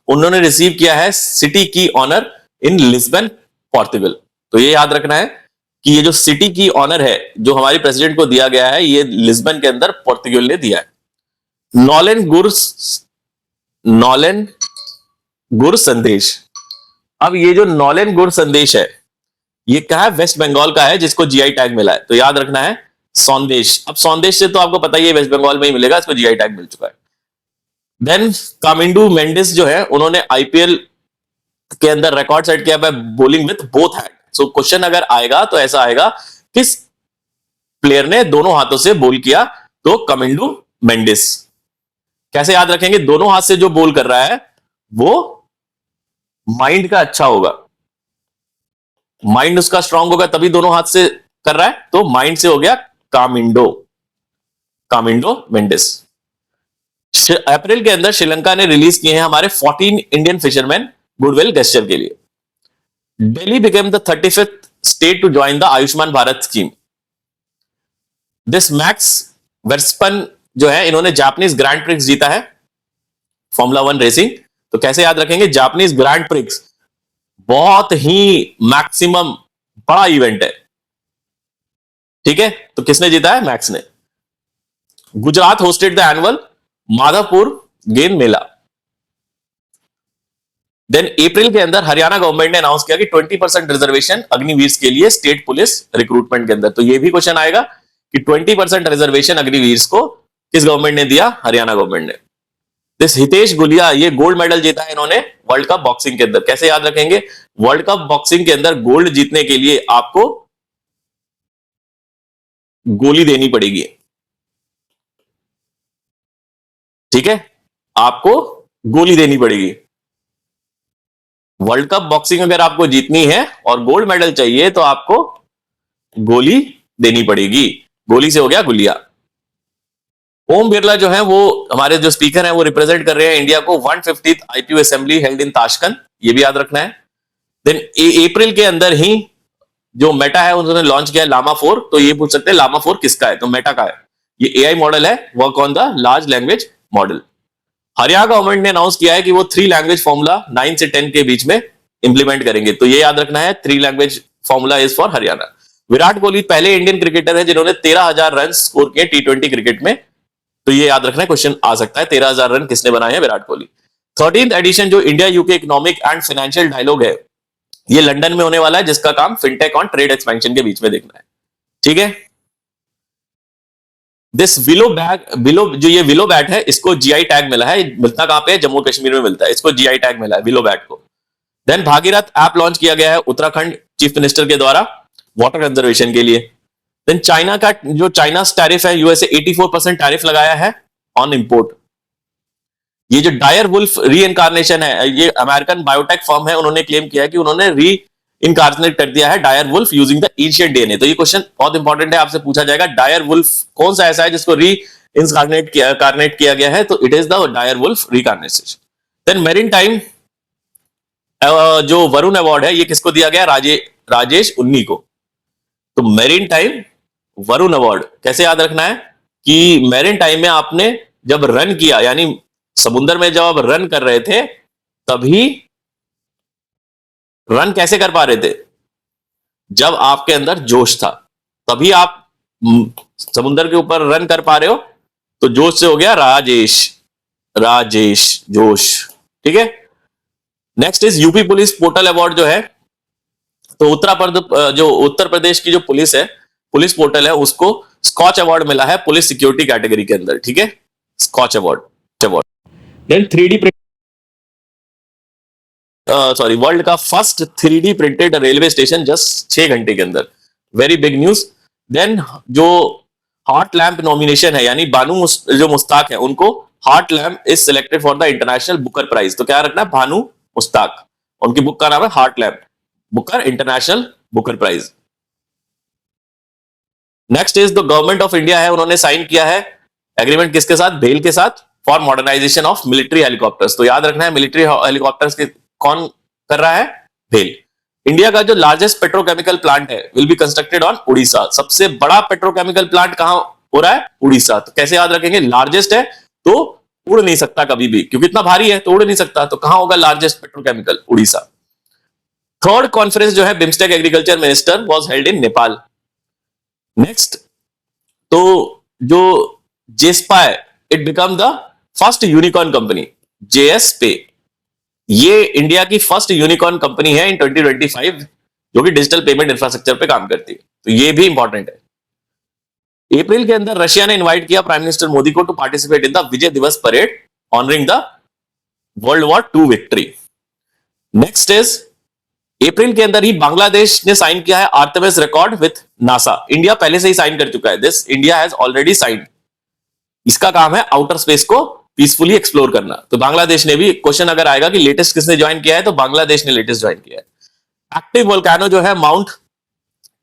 उन्होंने रिसीव किया है सिटी की ऑनर इन लिस्बन पोर्टुगल। तो ये याद रखना है कि ये जो सिटी की ऑनर है जो हमारी प्रेसिडेंट को दिया गया है, ये लिस्बन के अंदर पोर्टुगल ने दिया है। नॉलेन गुर संदेश। अब ये जो नॉलेन गुर संदेश है ये क्या है? वेस्ट बंगाल का है, जिसको जीआई टैग मिला है। तो याद रखना है सौंदेश। अब सौंदेश से तो आपको पता ही है वेस्ट बंगाल में ही मिलेगा, इसको जीआई टैग मिल चुका है। देन कामिंडू मेंडिस जो है उन्होंने आईपीएल के अंदर रिकॉर्ड सेट किया है bowling with both hand. So question अगर आएगा तो ऐसा आएगा, किस प्लेयर ने दोनों हाथों से बोल किया? तो कामिंडू मेंडिस। कैसे याद रखेंगे? दोनों हाथ से जो बोल कर रहा है वो माइंड का अच्छा होगा, माइंड उसका स्ट्रांग होगा तभी दोनों हाथ से कर रहा है, तो माइंड से हो गया कामिंडो मेंडिस। अप्रैल के अंदर श्रीलंका ने रिलीज किए हैं हमारे 14 इंडियन फिशरमैन गुडविल गेस्चर के लिए। Delhi became the 35th state to join the Ayushman Bharat scheme. This Max Verstappen जो है इन्होंने जापानीज ग्रैंड प्रिक्स जीता है फॉर्मूला 1 रेसिंग। तो कैसे याद रखेंगे? जापानीज ग्रैंड प्रिक्स बहुत ही मैक्सिमम बड़ा इवेंट है, ठीक है। तो किसने जीता है? मैक्स ने। Gujarat hosted the annual Madhavpur game mela. Then April के अंदर हरियाणा गवर्नमेंट ने अनाउंस किया कि 20% रिजर्वेशन अग्निवीर के लिए स्टेट पुलिस रिक्रूटमेंट के अंदर। तो ये भी क्वेश्चन आएगा कि 20% रिजर्वेशन अग्निवीर को किस गवर्नमेंट ने दिया? हरियाणा गवर्नमेंट ने। दिस हितेश गुलिया, ये गोल्ड मेडल जीता है इन्होंने वर्ल्ड कप बॉक्सिंग के अंदर। कैसे याद रखेंगे? वर्ल्ड कप बॉक्सिंग के अंदर गोल्ड जीतने के लिए आपको गोली देनी पड़ेगी, ठीक है, आपको गोली देनी पड़ेगी। वर्ल्ड कप बॉक्सिंग अगर आपको जीतनी है और गोल्ड मेडल चाहिए तो आपको गोली देनी पड़ेगी। गोली से हो गया गुलिया। ओम बिरला जो है वो हमारे जो स्पीकर हैं वो रिप्रेजेंट कर रहे हैं इंडिया को 150th IPU assembly held in Tashkent. ये भी याद रखना है। देन अप्रैल के अंदर ही जो मेटा है उन्होंने लॉन्च किया लामा 4। तो ये पूछ सकते हैं लामा 4 किसका है? तो मेटा का है। ये एआई मॉडल है, work on the large language model. Haryana government ने अनाउंस किया है कि वो 3 लैंग्वेज फॉर्मूला 9 से 10 के बीच में इंप्लीमेंट करेंगे। तो ये याद रखना है 3 language formula is for Haryana. Virat Kohli पहले इंडियन क्रिकेटर है जिन्होंने 13,000 रन स्कोर किए T20 क्रिकेट में। तो ये याद रखना है, क्वेश्चन आ सकता है 13,000 रन किसने बनाए हैं? विराट कोहली। 13th एडिशन जो India UK economic and financial dialogue है ये लंदन में होने वाला है, जिसका काम फिनटेक और ट्रेड एक्सपेंशन के बीच में देखना है, ठीक है। दिस विलो जो ये विलो बैट है इसको जीआई टैग मिला है। मिलता कहां पे है? जम्मू कश्मीर में मिलता है। इसको जीआई टैग मिला है विलो बैट को। देन भागीरथ ऐप लॉन्च किया गया है उत्तराखंड चीफ मिनिस्टर के द्वारा वाटर कंजर्वेशन के लिए। देन चाइना का जो चाइना टैरिफ है यूएसए 84% टैरिफ लगाया है ऑन इंपोर्ट। ये जो डायर वुल्फ री इनकारनेशन है, ये अमेरिकन बायोटेक फर्म है, उन्होंने क्लेम किया है कि उन्होंने री इनकार्सनेट कर दिया है dire wolf using the ancient DNA. तो ये क्वेश्चन बहुत इंपॉर्टेंट है, आपसे पूछा जाएगा डायर वुल्फ कौन सा ऐसा है जिसको री इनकार्नेट किया गया है, तो it is the dire wolf reincarnation. Then maritime जो वरुण अवार्ड है ये किसको दिया गया? राजेश उन्नी को। तो मेरीन टाइम वरुण अवार्ड कैसे याद रखना है कि मेरीन टाइम में आपने जब रन किया, यानी समुद्र में जब आप रन कर रहे थे, तभी रन कैसे कर पा रहे थे? जब आपके अंदर जोश था, तभी आप समुद्र के ऊपर रन कर पा रहे हो। तो जोश से हो गया राजेश जोश। ठीक है। Next is UP police portal award जो है, तो उत्तर प्रदेश की जो पुलिस है, पुलिस पोर्टल है, उसको स्कॉच अवार्ड मिला है पुलिस सिक्योरिटी कैटेगरी के अंदर। ठीक है, Scotch award. Then 3D world का first 3D printed railway station just 6 घंटे के अंदर, वेरी बिग न्यूज। देन जो हार्ट लैम्प नॉमिनेशन है, यानी बानू जो मुस्ताक है, उनको heart lamp is selected for the international Booker prize. तो क्या रखना है? भानु मुस्ताक, उनकी बुक का नाम है heart lamp booker international Booker prize. Next is the government of India है, उन्होंने साइन किया है एग्रीमेंट किसके साथ? भेल के साथ, for modernization of military helicopters. तो याद रखना है मिलिट्री हेलीकॉप्टर्स के कौन कर रहा है? भेल। इंडिया का जो लार्जेस्ट पेट्रोकेमिकल प्लांट है will be constructed on Orissa. सबसे बड़ा पेट्रोकेमिकल प्लांट कहां हो रहा है? उड़ीसा। तो कैसे याद रखेंगे? लार्जेस्ट है तो उड़ नहीं सकता कभी भी, क्योंकि इतना भारी है तो उड़ नहीं सकता, तो कहां होगा largest petrochemical? Orissa. Third conference जो है BIMSTEC agriculture minister was held in Nepal. Next, तो जो Juspay it become the first unicorn company, Juspay, ये इंडिया की फर्स्ट यूनिकॉर्न कंपनी है इन 2025 जो कि डिजिटल पेमेंट इंफ्रास्ट्रक्चर पे काम करती है। तो ये भी इंपॉर्टेंट है। अप्रैल के अंदर रशिया ने इनवाइट किया प्राइम मिनिस्टर मोदी को टू पार्टिसिपेट इन द विजय दिवस parade honouring the world war II victory. Next is अप्रैल के अंदर ही बांग्लादेश ने साइन किया है Artemis record with NASA. India पहले से ही साइन कर चुका है, this India has already signed. इसका काम है आउटर स्पेस को पीसफुली एक्सप्लोर करना। तो बांग्लादेश ने भी, क्वेश्चन अगर आएगा कि लेटेस्ट किसने ज्वाइन किया है, तो बांग्लादेश ने लेटेस्ट ज्वाइन किया है। एक्टिव वोल्केनो जो है माउंट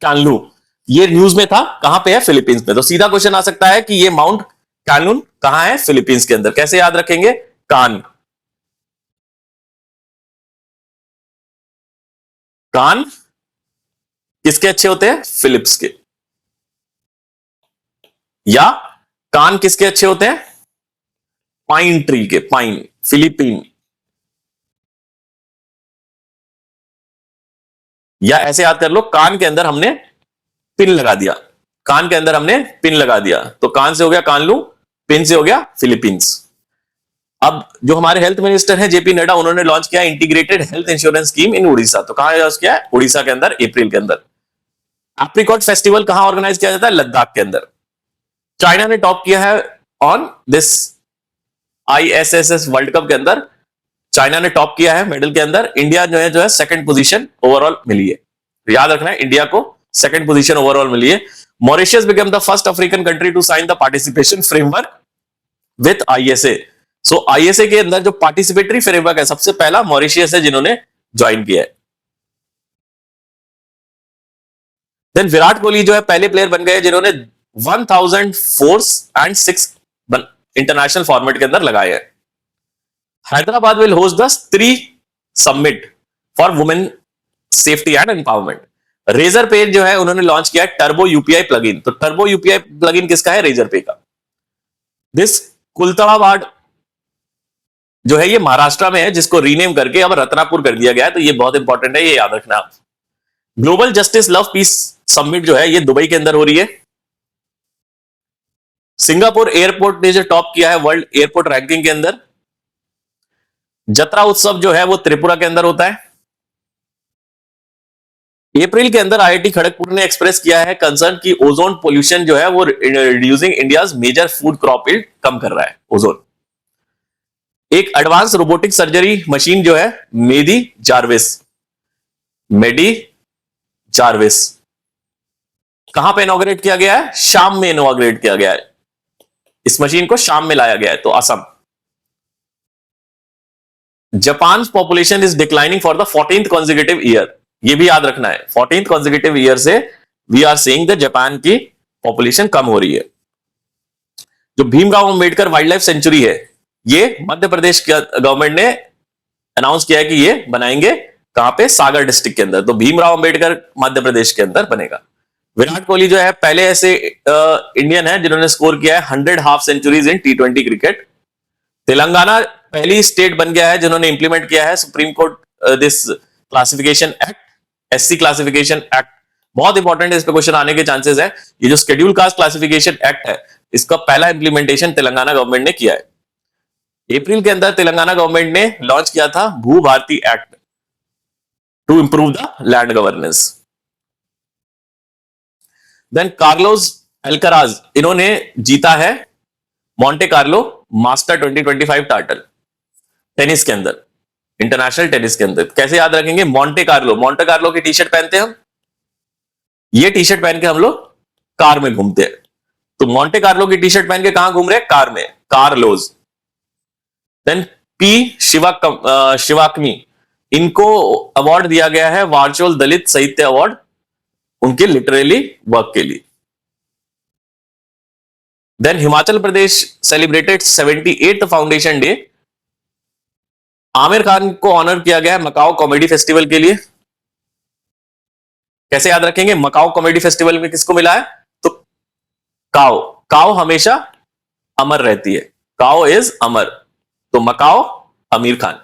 कानलू, ये न्यूज में था, कहां पे है? फिलीपींस में। तो सीधा क्वेश्चन आ सकता है कि ये माउंट कानलून कहां है? फिलीपींस के अंदर। कैसे याद रखेंगे? कान किसके अच्छे होते हैं? फिलिप्स के। या कान किसके अच्छे होते हैं? पाइन ट्री के, पाइन, फिलीपीन। या ऐसे याद कर लो, कान के अंदर हमने पिन लगा दिया, कान के अंदर हमने पिन लगा दिया, तो कान से हो गया कानलू, पिन से हो गया फिलीपींस। अब जो हमारे हेल्थ मिनिस्टर हैं जेपी नड्डा, उन्होंने लॉन्च किया integrated health insurance scheme in Orissa. तो कहां लॉन्च किया है? उड़ीसा के अंदर, अप्रैल के अंदर। एप्रिकॉट फेस्टिवल कहां ऑर्गेनाइज किया जाता है? लद्दाख के अंदर। चाइना ने टॉप किया है on this ISSS world cup के अंदर, चाइना ने टॉप किया है मेडल के अंदर। इंडिया जो है सेकंड पोजीशन ओवरऑल मिली है। तो याद रखना है इंडिया को सेकंड पोजीशन ओवरऑल मिली है। Mauritius become the first African country to sign the participation framework with ISA। So ISA के अंदर जो पार्टिसिपेटरी फ्रेमवर्क है, सबसे पहला मॉरिशियस है जिन्होंने ज्वाइन किया है। देन विराट कोहली जो है पहले प्लेयर बन गए जिन्होंने 1000 फोर्स एंड 6 इंटरनेशनल फॉर्मेट के अंदर लगाए हैं। Hyderabad will host the Stree summit for women safety and empowerment. Razorpay जो है उन्होंने लॉन्च किया है टर्बो यूपीआई प्लगइन। तो टर्बो यूपीआई प्लगइन किसका है? रेजर पे का। दिस कुलताबाद जो है ये महाराष्ट्र में है, जिसको रीनेम करके अब रत्नापुर कर दिया गया है। तो ये बहुत इंपॉर्टेंट है, ये याद रखना। Global justice love piece summit जो है ये दुबई के अंदर हो रही है। सिंगापुर एयरपोर्ट ने जो टॉप किया है वर्ल्ड एयरपोर्ट रैंकिंग के अंदर। जत्रा उत्सव जो है वो त्रिपुरा के अंदर होता है। अप्रैल के अंदर IIT खड़गपुर ने एक्सप्रेस किया है कंसर्न कि ओजोन पोल्यूशन जो है वो reducing India's major food crop yield कम कर रहा है ओजोन। एक एडवांस रोबोटिक सर्जरी मशीन जो है मेडी जार्विस कहां पे इनॉग्रेट किया गया है? शाम में इनॉग्रेट किया गया है। इस मशीन को शाम में लाया गया है, तो Assam. Japan population is declining for the 14th consecutive year. ये भी याद रखना है। 14th कॉन्जिक्यूटिव ईयर से we are seeing the Japan की पॉपुलेशन कम हो रही है। जो Bhimrao Ambedkar wild life sanctuary है, ये मध्य प्रदेश गवर्नमेंट ने अनाउंस किया है कि ये बनाएंगे कहां पे, सागर डिस्ट्रिक्ट के अंदर। तो भीमराव अंबेडकर मध्य प्रदेश के अंदर बनेगा। विराट कोहली जो है पहले ऐसे इंडियन है जिन्होंने स्कोर किया है 100 हाफ सेंचुरीज इन T20 क्रिकेट। तेलंगाना पहली स्टेट बन गया है जिन्होंने इंप्लीमेंट किया है supreme court this classification act, SC classification act. बहुत इंपॉर्टेंट है, इस पे क्वेश्चन आने के चांसेस है। ये जो शेड्यूल कास्ट क्लासिफिकेशन एक्ट है, इसका पहला इंप्लीमेंटेशन तेलंगाना गवर्नमेंट ने किया है। अप्रैल के अंदर तेलंगाना गवर्नमेंट ने लॉन्च किया था Bhu Bharati act to improve the land governance. Then Carlos Alcaraz, इन्होंने जीता है Monte Carlo master 2025 title tennis के अंदर, इंटरनेशनल टेनिस के अंदर। कैसे याद रखेंगे, मॉन्टे कार्लो की टी शर्ट पहनते हैं हम, ये टी शर्ट पहन के हम लोग कार में घूमते हैं। तो मॉन्टे कार्लो की टी शर्ट पहन के कहां घूम रहे हैं, कार में, कार्लोज। देन पी शिवाकमी, इनको अवार्ड दिया गया है वर्चुअल दलित साहित्य अवार्ड, उनके लिटरेली वर्क के लिए। Then Himachal Pradesh celebrated 78th foundation day. Aamir Khan को ऑनर किया गया है मकाओ कॉमेडी फेस्टिवल के लिए। कैसे याद रखेंगे, मकाओ कॉमेडी फेस्टिवल में किसको मिला है, तो काओ, काओ हमेशा अमर रहती है, काओ इज अमर, तो Macao Aamir Khan.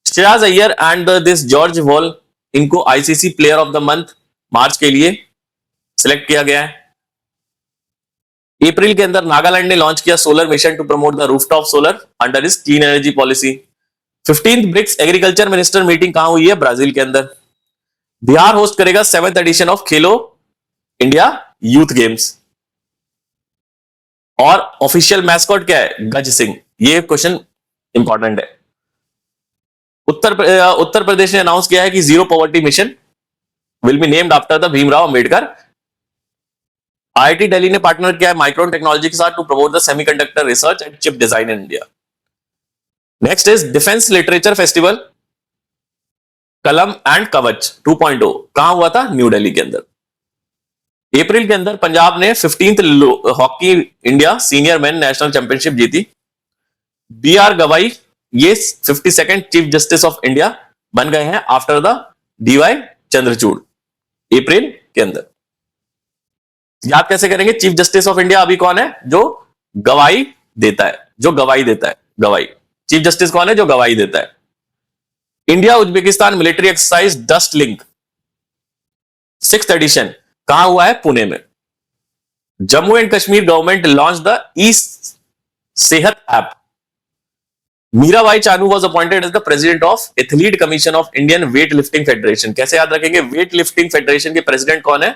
Shreyas Iyer and this George Wall, इनको ICC player of the month March के लिए सिलेक्ट किया गया है। अप्रैल के अंदर नागालैंड ने लॉन्च किया solar mission to promote the rooftop solar under इस clean energy policy. 15th BRICS agriculture minister meeting कहां हुई है, ब्राजील के अंदर। बिहार होस्ट करेगा 7th addition of Khelo India youth games. और ऑफिशियल मैस्कॉट क्या है, गज सिंह। ये क्वेश्चन इंपॉर्टेंट है। उत्तर प्रदेश ने अनाउंस किया है कि zero poverty mission will be named after the Bhimrao Ambedkar. IIT Delhi ने पार्टनर किया है माइक्रोन टेक्नोलॉजी के साथ to promote the semiconductor research and chip design in India. Next is defence literature festival Kalam and Kavach 2.0, कहां हुआ था, न्यू दिल्ली के अंदर। अप्रैल के अंदर पंजाब ने 15th hockey India senior main national championship जीती। BR गवाई, ये 52nd chief justice of India बन गए हैं आफ्टर द DY चंद्रचूड़, अप्रैल के अंदर। याद कैसे करेंगे, चीफ जस्टिस ऑफ इंडिया अभी कौन है, जो गवाही देता है, जो गवाही देता है, गवाही। चीफ जस्टिस कौन है, जो गवाही देता है। India Uzbekistan military exercise dust link 6th edition कहां हुआ है, पुणे में। Jammu and Kashmir government launch the e Sehat app. Mirabai Chanu was appointed as the president of athlete commission of Indian weight lifting federation. कैसे याद रखेंगे, वेट लिफ्टिंग फेडरेशन के प्रेसिडेंट कौन है,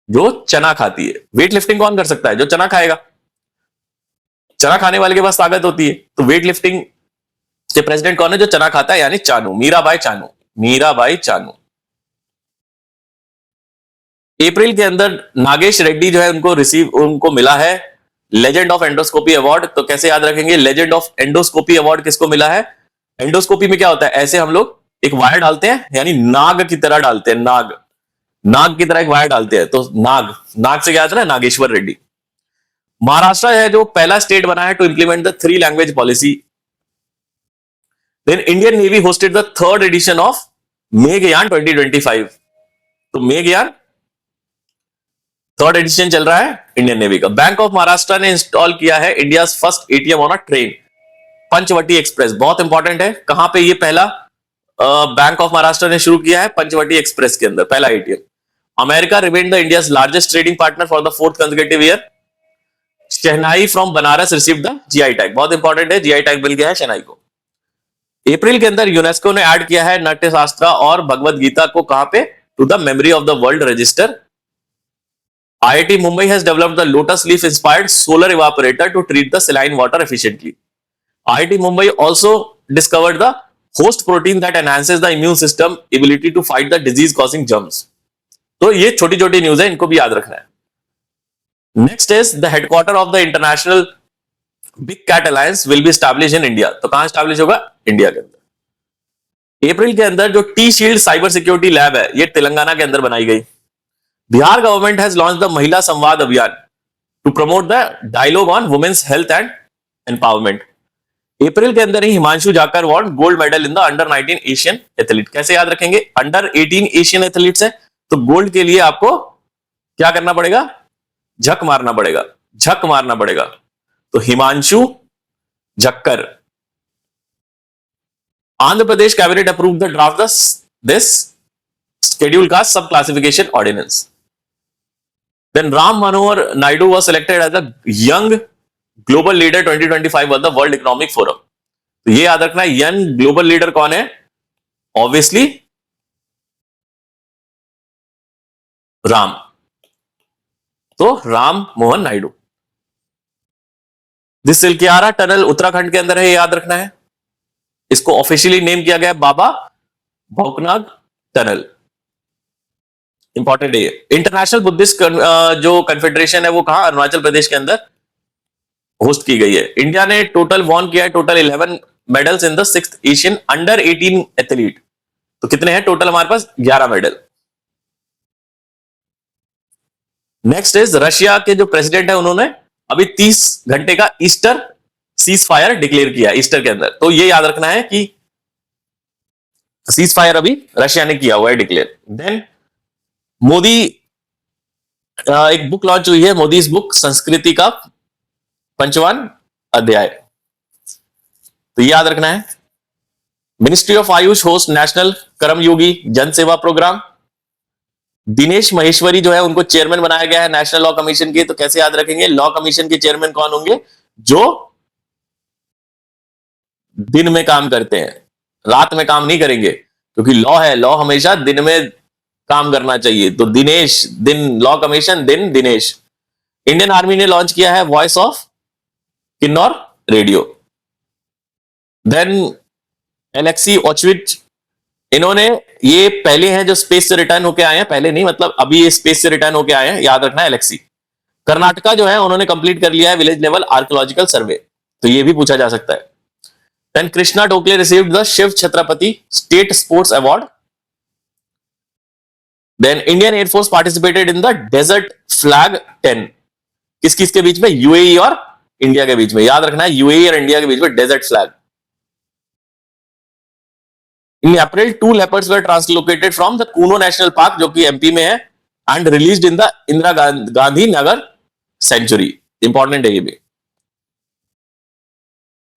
जो चना खाती है। वेट लिफ्टिंग कौन कर सकता है, जो चना खाएगा, चना खाने वाले के पास ताकत होती है। तो वेट लिफ्टिंग के प्रेसिडेंट कौन है, जो चना खाता है, यानी चानू, मीराबाई चानू, मीराबाई चानू। अप्रैल के अंदर नागेश रेड्डी जो है उनको मिला है लेजेंड ऑफ एंडोस्कोपी अवार्ड। तो कैसे याद रखेंगे, लेजेंड ऑफ एंडोस्कोपी अवार्ड किसको मिला है। एंडोस्कोपी में क्या होता है, ऐसे हम लोग एक वायर डालते हैं, यानी नाग की तरह डालते हैं, नाग की तरह एक वायर डालते हैं, तो नाग से क्या आता है, नागेश्वर रेड्डी। महाराष्ट्र है जो पहला स्टेट बना है to implement the 3 language policy. Then Indian Navy hosted the 3rd edition of मेघयान 2025। तो मेघयान 3rd एडिशन चल रहा है इंडियन नेवी का। बैंक ऑफ महाराष्ट्र ने इंस्टॉल किया है India first ATM on a train, Panchavati express. बहुत इंपॉर्टेंट है, कहां पे ये पहला बैंक ऑफ महाराष्ट्र ने शुरू किया है, पंचवटी एक्सप्रेस के अंदर पहला ATM। America remained the India's largest trading partner for the 4th consecutive year. Shehnai from Banaras received the GI tag. बहुत इंपॉर्टेंट है, GI टैग मिल गया है शहनाई को। अप्रैल के अंदर यूनेस्को ने ऐड किया है नाट्य शास्त्र और भगवत गीता को कहां पे, to the memory of the world register. IIT Mumbai has developed the lotus leaf inspired solar evaporator to treat the saline water efficiently. IIT Mumbai also discovered the host protein that enhances the immune system ability to fight the disease causing germs. तो ये छोटी छोटी news है, इनको भी याद रखना है। Next is the headquarter of the international big cat alliance will be establish in India. तो कहां एस्टैब्लिश होगा, इंडिया के अंदर। अप्रैल के अंदर जो T shield cyber security lab है, ये तेलंगाना के अंदर बनाई गई। Bihar government has launch the Mahila Samvad Abhiyan to promote the dialogue on women's health and empowerment. April के अंदर ही Himanshu Jakhar won gold medal in the under 19 Asian athlete. कैसे याद रखेंगे? अंडर 18 एशियन एथलीट्स है, तो गोल्ड के लिए आपको क्या करना पड़ेगा? झक मारना पड़ेगा, झक मारना पड़ेगा। तो Himanshu Jakhar. Andhra Pradesh cabinet approve the draft this schedule caste sub classification ordinance. Then Ram Manohar Naidu was selected as the young global leader 2025 of the World Economic Forum. तो ये याद रखना है, यंग ग्लोबल लीडर कौन है? ऑब्वियसली राम। तो राम मोहन नायडू। दिस सिल्कियारा टनल उत्तराखंड के अंदर है, ये याद रखना है। इसको ऑफिशियली नेम किया गया बाबा भौकनाग टनल। इंपॉर्टेंट है ये। इंटरनेशनल बुद्धिस्ट जो कन्फेडरेशन है वो कहां? अरुणाचल प्रदेश के अंदर होस्ट की गई है। इंडिया ने टोटल वॉन किया है total 11 medals in the 6th Asian under 18 athlete. तो कितने हैं टोटल हमारे पास? 11 मेडल। नेक्स्ट इज रशिया के जो प्रेसिडेंट है उन्होंने अभी 30 घंटे का ईस्टर सीज फायर डिक्लेयर किया ईस्टर के अंदर। तो ये याद रखना है कि सीज फायर अभी रशिया ने किया हुआ है डिक्लेयर। देन मोदी एक बुक लॉन्च हुई है, मोदी इस बुक संस्कृति का 5वां अध्याय। तो याद रखना है। Ministry of AYUSH host national Karmayogi Jan Seva programme. Dinesh Maheshwari जो है उनको चेयरमैन बनाया गया है नेशनल लॉ कमीशन के। तो कैसे याद रखेंगे? लॉ कमीशन के चेयरमैन कौन होंगे? जो दिन में काम करते हैं, रात में काम नहीं करेंगे, क्योंकि लॉ है, लॉ हमेशा दिन में काम करना चाहिए। तो दिनेश, दिन लॉ कमीशन, दिन दिनेश। इंडियन आर्मी ने लॉन्च किया है voice of Kinnaur radio. Then Alexei ओचविच, इन्होंने ये पहले हैं जो स्पेस से रिटर्न होके आए हैं, पहले नहीं मतलब अभी ये स्पेस से रिटर्न होके आए हैं, याद रखना है एलेक्सी। कर्नाटका जो है उन्होंने कंप्लीट कर लिया है विलेज लेवल आर्कियोलॉजिकल सर्वे। तो ये भी पूछा जा सकता है। Then Krishna Tokle received the Shiv Chhatrapati state sports award. Then Indian air force participated in the desert flag 10। किस किस के बीच में? यूएई और इंडिया के बीच में। याद रखना है यूएई और इंडिया के बीच में desert flag. In April 2 leopards were translocated from the Kuno National Park जो कि एमपी में है and released in the Indira Gandhi Nagar century. Important है ये भी।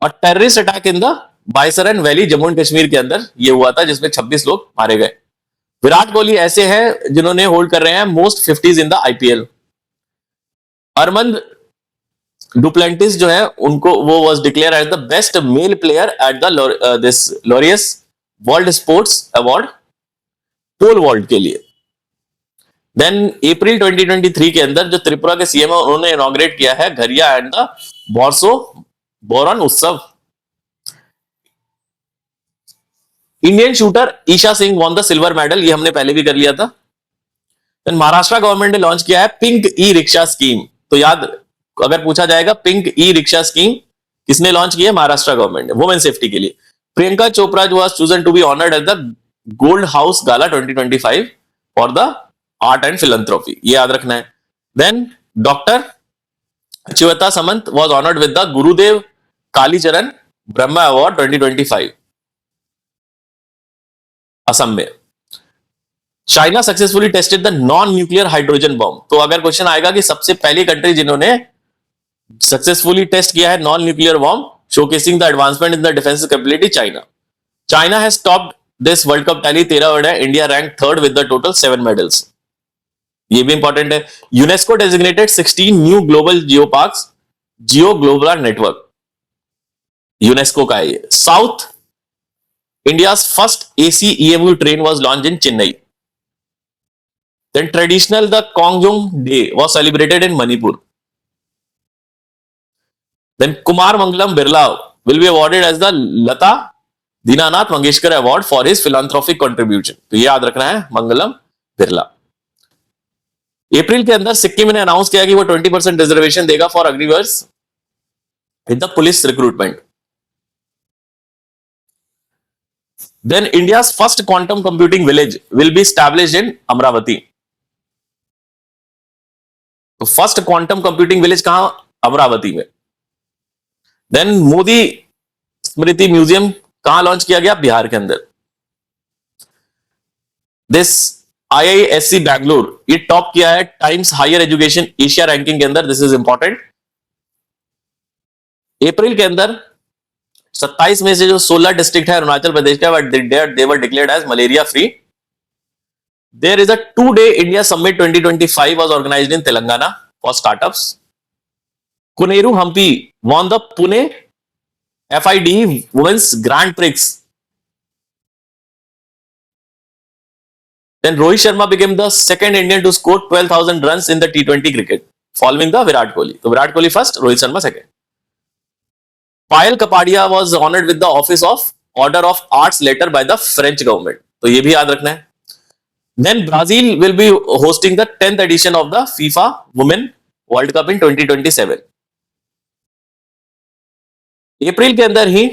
और terrorist attack in the Baisaran valley Jammu and Kashmir के अंदर ये हुआ था, जिसमें 26 लोग मारे गए। विराट कोहली ऐसे हैं जिन्होंने होल्ड कर रहे हैं most 50s in the IPL. Armand Duplantis जो है उनको वो was declare as the best male player at the this Laureus world sports award pole vault के लिए। देन अप्रैल 2023 के अंदर जो त्रिपुरा के सीएम है उन्होंने इनॉग्रेट किया है Gharia and the Borso Boran Utsav. Indian shooter Esha Singh won the silver medal, ये हमने पहले भी कर लिया था। देन महाराष्ट्र गवर्नमेंट ने लॉन्च किया है पिंक ई रिक्शा स्कीम। तो याद अगर पूछा जाएगा पिंक ई रिक्शा स्कीम किसने लॉन्च की है? महाराष्ट्र गवर्नमेंट ने, वुमेन सेफ्टी के लिए। प्रियंका चोपड़ा जो was chosen to be honoured at the Gold House gala 2025 for the art and philanthropy, ये याद रखना है। देन डॉक्टर चिवता Samant was honoured with the Gurudev Kalicharan Brahma award 2025 Assam में। China successfully tested the non nuclear hydrogen bomb. तो अगर क्वेश्चन आएगा कि सबसे पहली कंट्री जिन्होंने सक्सेसफुली टेस्ट किया है non nuclear bomb, showcasing the advancement in the defense capability, China. China has topped this World Cup tally 13 word है, India rank 3rd with the total 7 medals. ये भी इंपॉर्टेंट है। UNESCO designated 16 new global geo parks, geo global network UNESCO का है ये। South India's first AC EMU train was launch in Chennai. Then traditional the Khongjom day was celebrated in Manipur. Then Kumar Mangalam Birla will be awarded as the Lata Dinanath Mangeshkar Award for his philanthropic contribution. तो ये याद रखना है मंगलम बिरला। अप्रैल के अंदर सिक्किम ने announce किया कि वो 20% रिजर्वेशन देगा for Agniveers in the police recruitment. Then India's first quantum computing village will be established in Amravati. तो फर्स्ट क्वांटम कंप्यूटिंग विलेज कहां? अमरावती में. देन मोदी स्मृति म्यूजियम कहां लॉन्च किया गया? बिहार के अंदर. दिस IISc बैंगलोर ये टॉप किया है Times higher education Asia ranking के अंदर. This is important. अप्रैल के अंदर 27 में से जो 16 डिस्ट्रिक्ट है अरुणाचल प्रदेश का, they were declared as malaria free. There is a 2-day India Summit 2025 was organized in Telangana for startups. Kuneru Hampi won the Pune FIDE Women's Grand Prix. Then Rohit Sharma became the second Indian to score 12,000 runs in the T20 cricket, following the Virat Kohli. So Virat Kohli first, Rohit Sharma second. Payal Kapadia was honored with the Office of Order of Arts letter by the French government. तो ये भी याद रखना है. Then Brazil will be hosting the 10th edition of the FIFA Women World Cup in 2027. अप्रैल के अंदर ही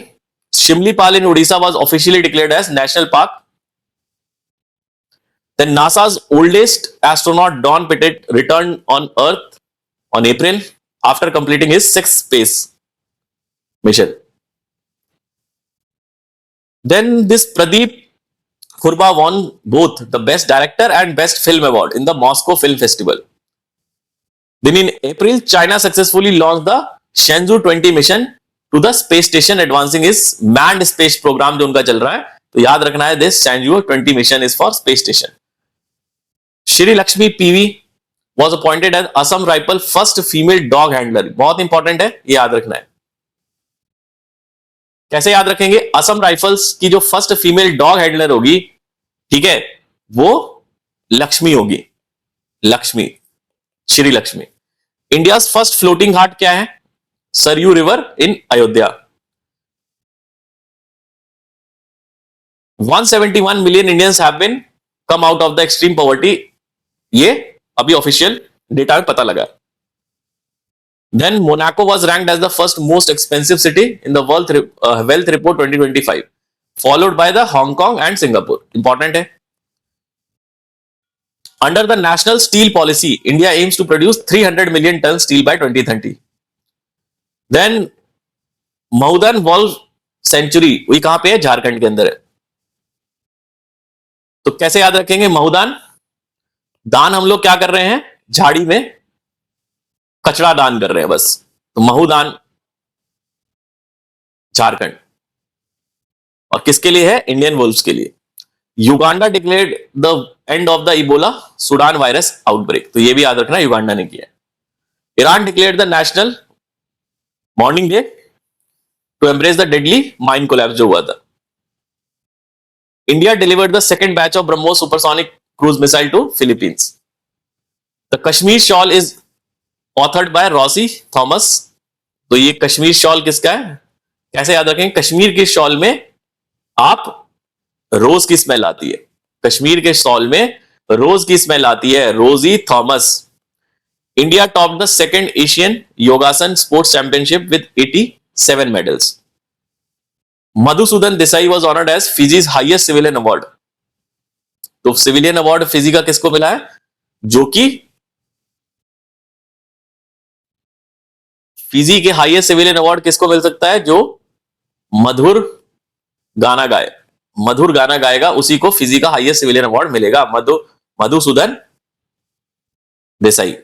Similipal in Odisha was officially declared as national park. Then NASA's oldest astronaut Don Pettit returned on Earth on April after completing his 6th space mission. Then this Pradeep Khurba won both the Best Director and Best Film Award in the Moscow Film Festival. Then in April, China successfully launched the Shenzhou 20 mission to the space station, advancing its manned space program जो उनका चल रहा है. तो याद रखना है this Shenzhou 20 mission is for space station. Shri Lakshmi PV was appointed as Assam Rifle first female dog handler. बहुत इंपॉर्टेंट है, ये याद रखना है. कैसे याद रखेंगे? असम राइफल्स की जो फर्स्ट फीमेल डॉग हैंडलर होगी, ठीक है, वो लक्ष्मी होगी. Lakshmi, Shri Lakshmi. India first floating ghat क्या है? Sarayu river in Ayodhya. 171 million Indians have been come out of the extreme poverty. ये अभी ऑफिशियल डेटा में पता लगा. Then Monaco was ranked as the first most expensive city in the Wealth Report 2025, followed by the Hong Kong and Singapore. Important है. Under the National Steel Policy, India aims to produce 300 million tons steel by 2030. Then Mahudan Wolf Sanctuary, वही कहां पे है? झारखंड के अंदर है. तो कैसे याद रखेंगे? महुदान दान हम लोग क्या कर रहे हैं? झाड़ी में कचरा दान कर रहे हैं बस. तो महुदान झारखंड. और किसके लिए है? इंडियन वुल्फ्स के लिए. Uganda declared the end of the Ebola Sudan virus outbreak. तो ये भी याद रखना, युगांडा ने किया. Iran declared the national mourning day to embrace the deadly mine collapse जो हुआ था. India delivered the second batch of BrahMos supersonic cruise missile to Philippines. The Kashmir shawl is authored by Rosie Thomas. तो ये Kashmir shawl किसका है? कैसे याद रखेंगे? कश्मीर के शॉल में आप रोज की स्मेल आती है. कश्मीर के शॉल में रोज की स्मेल आती है. Rosie Thomas. India top the second Asian Yogasana sports championship with 87 medals. Madhusudan Desai was honoured as Fiji's highest civilian award. तो सिविलियन अवार्ड फिजी का किसको मिला है? जो कि फिजी के हाईएस्ट सिविलियन अवार्ड किसको मिल सकता है? जो मधुर गाना गाए. मधुर गाना गाएगा उसी को फिजी का हाईएस्ट सिविलियन अवार्ड मिलेगा. Madhusudan Desai.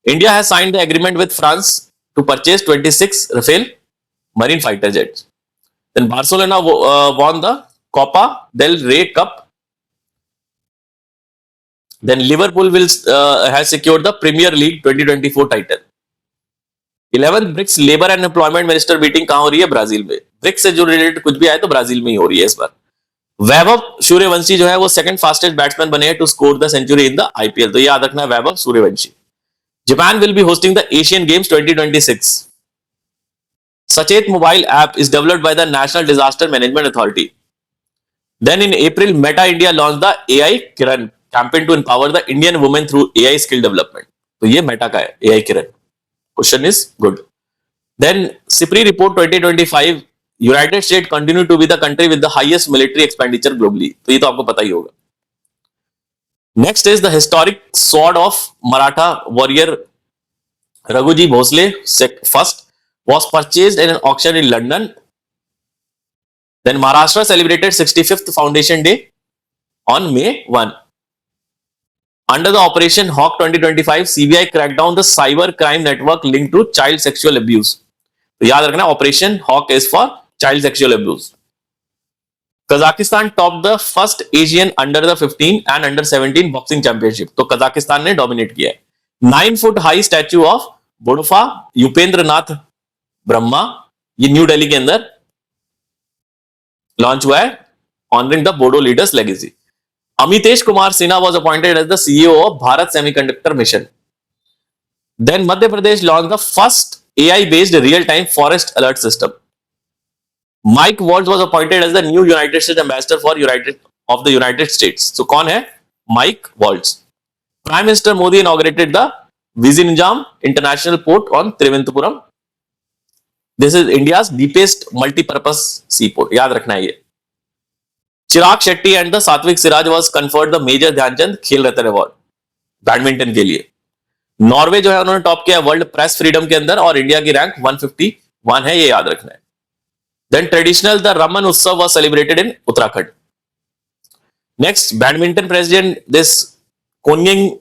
India has signed the agreement with France to purchase 26 Rafale marine fighter jets. Then Barcelona won the Copa del Rey cup. Then Liverpool will has secured the Premier League 2024 title. 11th BRICS labour and employment minister meeting कहां हो रही है? Brazil में. BRICS से जो related कुछ भी आए तो ब्राजील में ही हो रही है इस बार. वैभव सूर्यवंशी जो है वो सेकंड फास्टेस्ट बैट्समैन बने हैं to score the century in the IPL. तो याद रखना है Vaibhav Suryavanshi. Japan will be hosting the Asian Games 2026. Sachet mobile app is developed by the national disaster management authority. Then in April Meta India launch the AI Kiran campaign to empower the Indian women through AI skill development. तो ये Meta का है AI Kiran. Question is good. Then SIPRI report 2025 United state continue to be the country with the highest military expenditure globally, तो ये तो आपको पता ही होगा. Next is the historic sword of Maratha warrior Raghuji Bhosle first was purchased in an auction in London. Then Maharashtra celebrated 65th Foundation Day on May 1. Under the Operation Hawk 2025, CBI cracked down the cyber crime network linked to child sexual abuse. तो याद रखना, Operation Hawk is for child sexual abuse. Kazakhstan topped the first Asian under the 15 and under 17 boxing championship. तो Kazakhstan ने dominate किया है. 9 foot high statue of Bodofa युपेंद्र नाथ ब्रह्मा, ये new Delhi के अंदर लॉन्च हुआ है, honouring the Bodo leaders legacy. Amitesh Kumar Sinha was appointed as the CEO of Bharat semiconductor mission. Then Madhya Pradesh launch the first AI based real time forest alert system. Mike Waltz was appointed as the new United States ambassador for the United States. तो कौन है Mike Waltz? Prime minister Modi inaugurated the Vizhinjam international port on Thiruvananthapuram. This is India's deepest multipurpose sea port, याद रखना है ये. Chirag Shetty and the Satwik Siraj was conferred the Major Dhyan Chand Khel Ratna award badminton के लिए. Norway जो है उन्होंने टॉप किया वर्ल्ड प्रेस फ्रीडम के अंदर और इंडिया की रैंक 151 है, ये याद रखना है. Then traditional the Ramman Utsav was celebrated in Uttarakhand. Next, badminton president this Khunying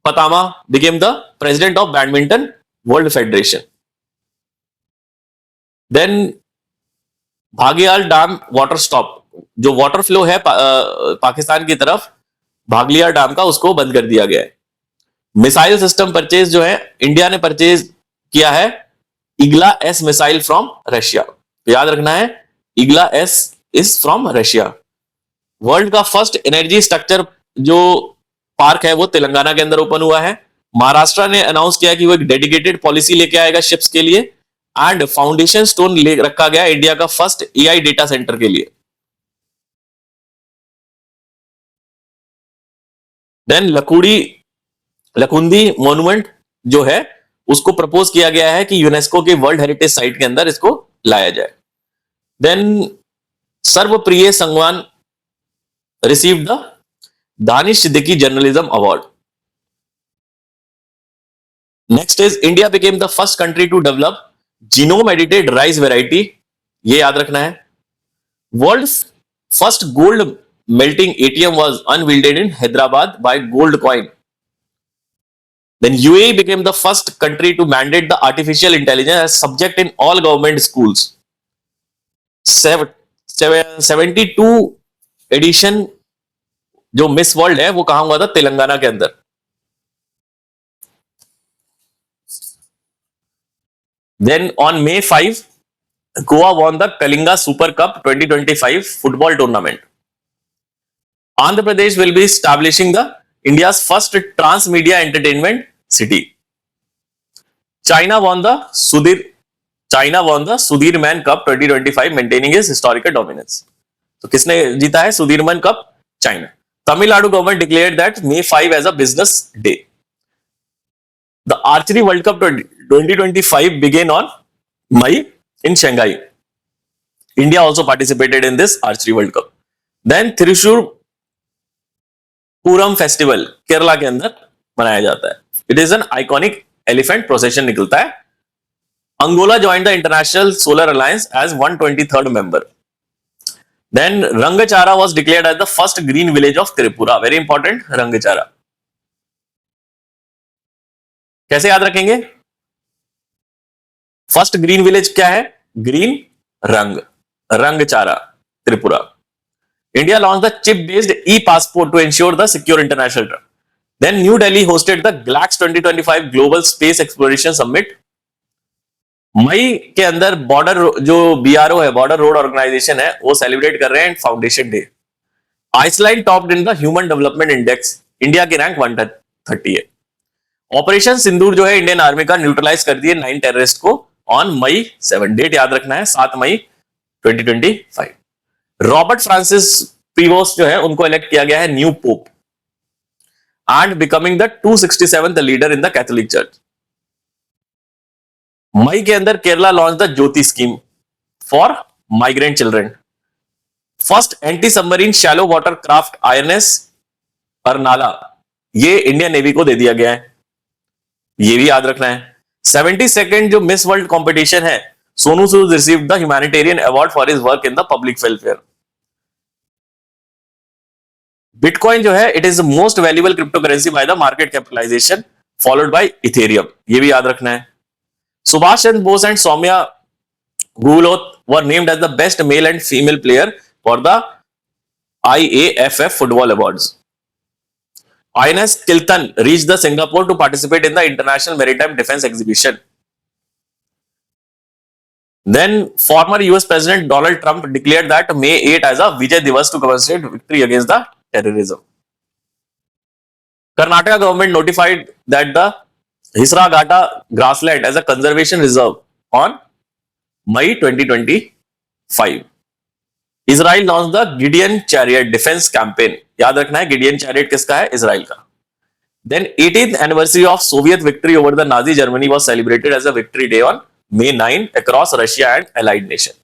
Patama became the president of badminton world federation. Then Baglihar dam water stop, जो वाटर फ्लो है पाकिस्तान की तरफ भागलिया डैम का, उसको बंद कर दिया गया है. मिसाइल सिस्टम परचेज जो है इंडिया ने परचेज किया है Igla S missile from Russia. याद रखना है Igla S is from Russia. World का फर्स्ट एनर्जी स्ट्रक्चर जो पार्क है वो तेलंगाना के अंदर ओपन हुआ है. महाराष्ट्र ने अनाउंस किया कि वो एक डेडिकेटेड पॉलिसी लेके आएगा शिप्स के लिए. एंड फाउंडेशन स्टोन ले रखा गया इंडिया का फर्स्ट एआई डेटा सेंटर के लिए. देन लकुंदी मोन्यूमेंट जो है उसको प्रपोज किया गया है कि यूनेस्को के वर्ल्ड हेरिटेज साइट के अंदर इसको लाया जाए. Then Sarvapriya Sangwan received the Danish Siddiqui journalism award. Next is India became the first country to develop genome edited rice variety, ये याद रखना है. World first gold melting ATM was unveiled in Hyderabad by gold coin. Then UAE became the first country to mandate the artificial intelligence as subject in all government schools. 72 addition जो miss world है वो कहां हुआ था? तेलंगाना के अंदर. Then on May 5, Goa won the Kalinga Super Cup 2025 football tournament. Andhra Pradesh will be establishing the India's first transmedia entertainment city. China won the Sudirman Cup 2025, maintaining its historical dominance. तो किसने जीता है Sudirman cup? China. Tamil Nadu government declared that May 5 as a business day. The Archery World Cup 2025 began on May in Shanghai. India also participated in this Archery World Cup. Then Thrissur Pooram festival Kerala के अंदर मनाया जाता है. It is an iconic elephant procession निकलता है. Angola joined the international solar alliance as 123rd member. Then Rangchara was declared as the first green village of Tripura. Very important, Rangchara. कैसे याद रखेंगे? फर्स्ट ग्रीन विलेज क्या है? Green Rangchara Tripura. India launched the chip-based e-passport to ensure the secure international travel. Then New Delhi hosted the GLAX 2025 Global Space Exploration Summit. मई के अंदर border जो BRO है, border road organisation है, वो सेलिब्रेट कर रहे हैं foundation day. Iceland topped in the human development index. India की रैंक 130 है. ऑपरेशन सिंदूर जो है इंडियन आर्मी का न्यूट्रलाइज कर दिए 9 टेररिस्ट को ऑन May 7. डेट याद रखना है 7 मई 2025. रॉबर्ट फ्रांसिस प्रीवोस्ट जो है उनको इलेक्ट किया गया है new Pope and becoming the 267th leader in the Catholic church. मई के अंदर Kerala launch the Jyoti scheme for migrant children. First anti-submarine shallow water craft INS Arnala, ये इंडियन नेवी को दे दिया गया है, ये भी याद रखना है. 72nd जो मिस वर्ल्ड कंपटीशन है, Sonu Sood received the humanitarian award for his work in the public welfare. Bitcoin जो है, it is the most valuable crypto currency by the market capitalisation, followed by Ethereum, ये भी याद रखना है. Subhash Chandra Bose and Soumya Guguloth were named as the best male and female player for the IAFF football awards. INS Kiltan reached the Singapore to participate in the International Maritime Defense Exhibition. Then former US President Donald Trump declared that May 8 as a Vijay Divas to commemorate victory against the terrorism. Karnataka government notified that the Hisaraghatta grassland as a conservation reserve on May 2025. Israel launched the Gideon Chariot Defense Campaign. याद रखना है, Gideon Chariot किसका है? Israel का. Then 18th anniversary of Soviet victory over the Nazi Germany was celebrated as a victory day on May 9 across Russia and allied nations.